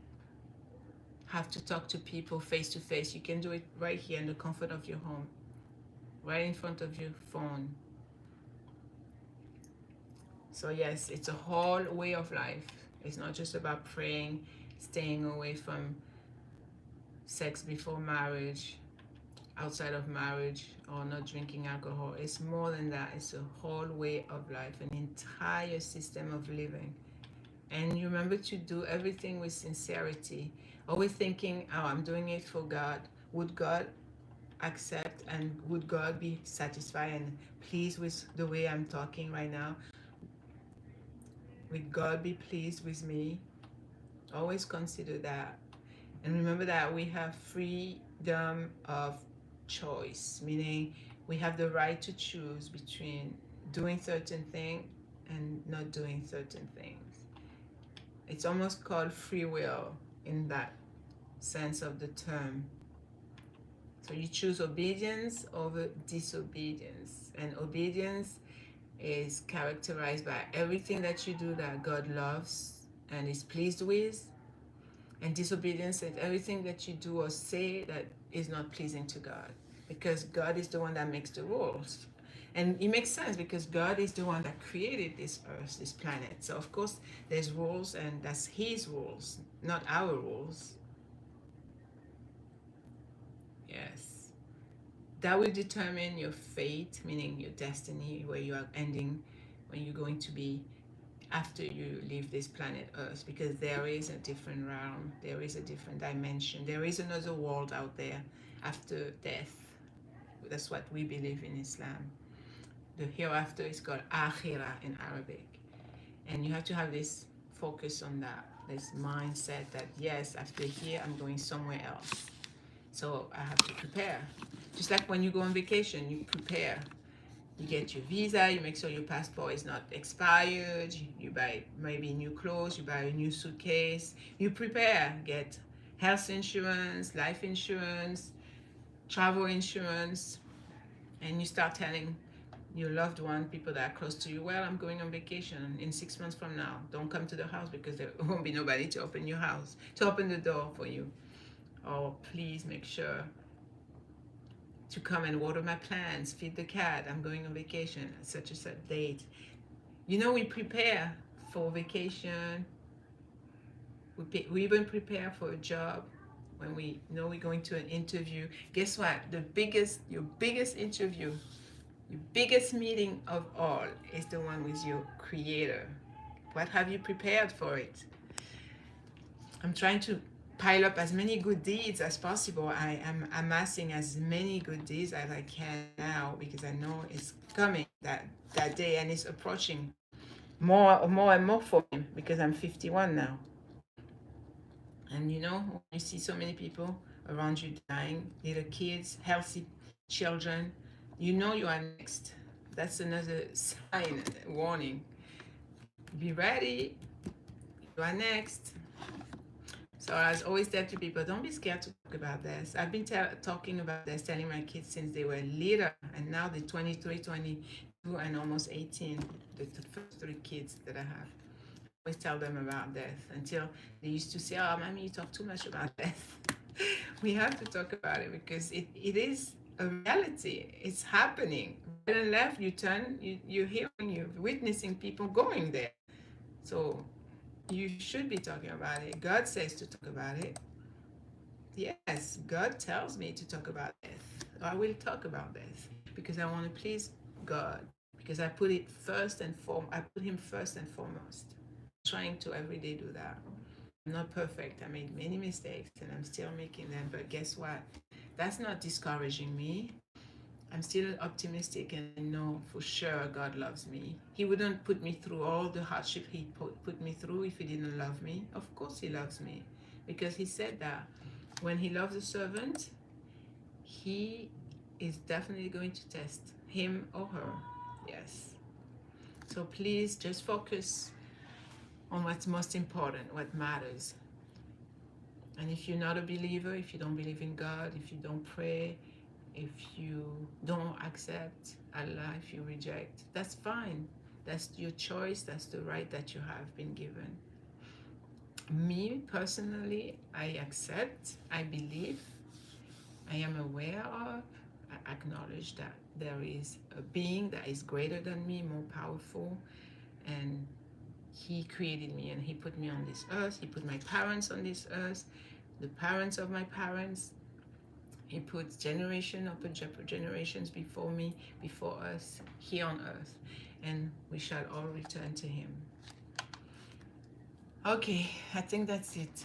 have to talk to people face to face. You can do it right here in the comfort of your home, right in front of your phone. So yes, it's a whole way of life. It's not just about praying, staying away from sex before marriage, outside of marriage, or not drinking alcohol. It's more than that. It's a whole way of life, an entire system of living. And you remember to do everything with sincerity. Always thinking, oh, I'm doing it for God. Would God accept, and would God be satisfied and pleased with the way I'm talking right now? Would God be pleased with me? Always consider that. And remember that we have freedom of choice, meaning we have the right to choose between doing certain things and not doing certain things. It's almost called free will in that sense of the term. So you choose obedience over disobedience. And obedience is characterized by everything that you do that God loves and is pleased with. And disobedience is everything that you do or say that is not pleasing to God. Because God is the one that makes the rules. And it makes sense because God is the one that created this earth, this planet. So of course there's rules, and that's his rules, not our rules. Yes. That will determine your fate, meaning your destiny, where you are ending, when you're going to be after you leave this planet Earth, because there is a different realm, there is a different dimension, there is another world out there after death. That's what we believe in Islam. The hereafter is called Akhirah in Arabic. And you have to have this focus on that, this mindset that yes, after here, I'm going somewhere else. So I have to prepare. Just like when you go on vacation, you prepare. You get your visa, you make sure your passport is not expired, you buy maybe new clothes, you buy a new suitcase, you prepare, get health insurance, life insurance, travel insurance, and you start telling your loved one, people that are close to you, well, I'm going on vacation in 6 months from now. Don't come to the house because there won't be nobody to open your house, to open the door for you. Or please make sure to come and water my plants, feed the cat. I'm going on vacation at such a certain date. You know, we prepare for vacation. We even prepare for a job. When we know we're going to an interview, guess what? Your biggest interview Your biggest meeting of all is the one with your Creator. What have you prepared for it? I'm trying to pile up as many good deeds as possible. I am amassing as many good deeds as I can now because I know it's coming that day and it's approaching more and more for me because I'm 51 now. And you know, when you see so many people around you dying, little kids, healthy children, you know you are next. That's another sign, warning. Be ready, you are next. So I always tell to people, don't be scared to talk about this. I've been talking about this, telling my kids since they were little, and now they're 23, 22, and almost 18. The first three kids that I have. I always tell them about death until they used to say, oh, mommy, you talk too much about death. We have to talk about it because it is a reality. It's happening. Right and left, you turn, you're hearing, you're witnessing people going there. So you should be talking about it. God says to talk about it. Yes, God tells me to talk about death. I will talk about death because I want to please God. Because I put it first and foremost. I put Him first and foremost. I'm trying to every day do that. I'm not perfect. I made many mistakes and I'm still making them. But guess what? That's not discouraging me. I'm still optimistic and I know for sure God loves me. He wouldn't put me through all the hardship He put me through if He didn't love me. Of course He loves me because He said that when He loves a servant, He is definitely going to test him or her. Yes. So please just focus on what's most important, what matters. And if you're not a believer, if you don't believe in God, if you don't pray, if you don't accept Allah, if you reject, that's fine. That's your choice. That's the right that you have been given. Me, personally, I accept, I believe, I am aware of, I acknowledge that there is a being that is greater than me, more powerful, and He created me and He put me on this earth. He put my parents on this earth, the parents of my parents. He put generation upon generations before me, before us, here on earth, and we shall all return to Him. Okay, I think that's it.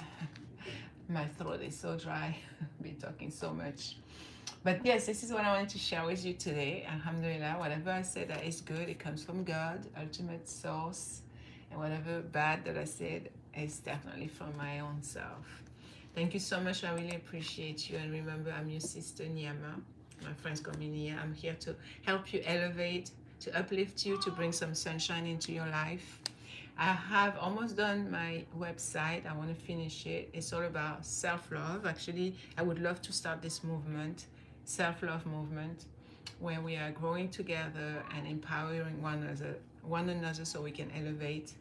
My throat is so dry. I've been talking so much. But yes, this is what I wanted to share with you today. Alhamdulillah, whatever I said that is good, it comes from God, ultimate source. And whatever bad that I said is definitely from my own self. Thank you so much. I really appreciate you. And remember, I'm your sister Nyama. My friends call me Nia. I'm here to help you elevate, to uplift you, to bring some sunshine into your life. I have almost done my website. I want to finish it. It's all about self-love. Actually, I would love to start this movement, self-love movement, where we are growing together and empowering one another so we can elevate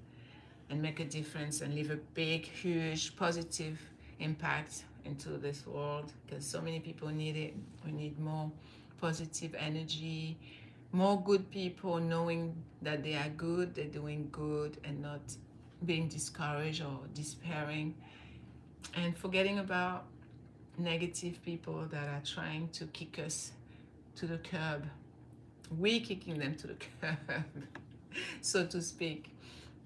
and make a difference and leave a big, huge, positive impact into this world because so many people need it. We need more positive energy, more good people knowing that they are good, they're doing good and not being discouraged or despairing, and forgetting about negative people that are trying to kick us to the curb. We kicking them to the curb, so to speak.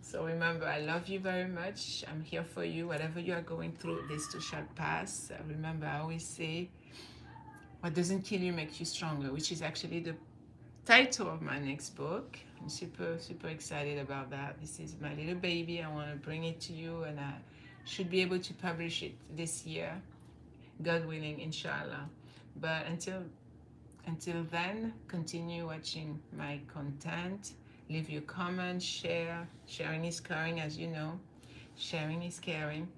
So remember, I love you very much. I'm here for you. Whatever you are going through, this too shall pass. Remember, I always say, what doesn't kill you makes you stronger, which is actually the title of my next book. I'm super excited about that. This is my little baby. I want to bring it to you and I should be able to publish it this year, God willing, inshallah. But until then, continue watching my content. Leave your comments, share. Sharing is caring, as you know. Sharing is caring.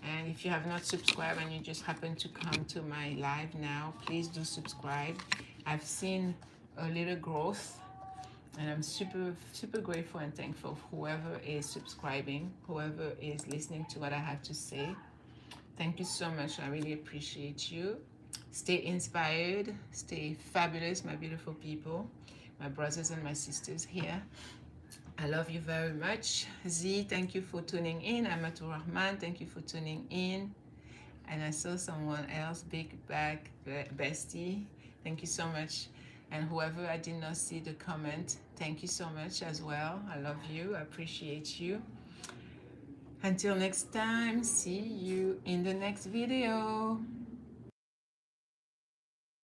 And if you have not subscribed and you just happen to come to my live now, please do subscribe. I've seen a little growth and I'm super grateful and thankful for whoever is subscribing, whoever is listening to what I have to say. Thank you so much. I really appreciate you. Stay inspired, stay fabulous, my beautiful people, my brothers and my sisters here. I love you very much. Z, thank you for tuning in. Amatul Rahman, thank you for tuning in. And I saw someone else, Big Back Bestie. Thank you so much. And whoever I did not see the comment, thank you so much as well. I love you. I appreciate you. Until next time, see you in the next video.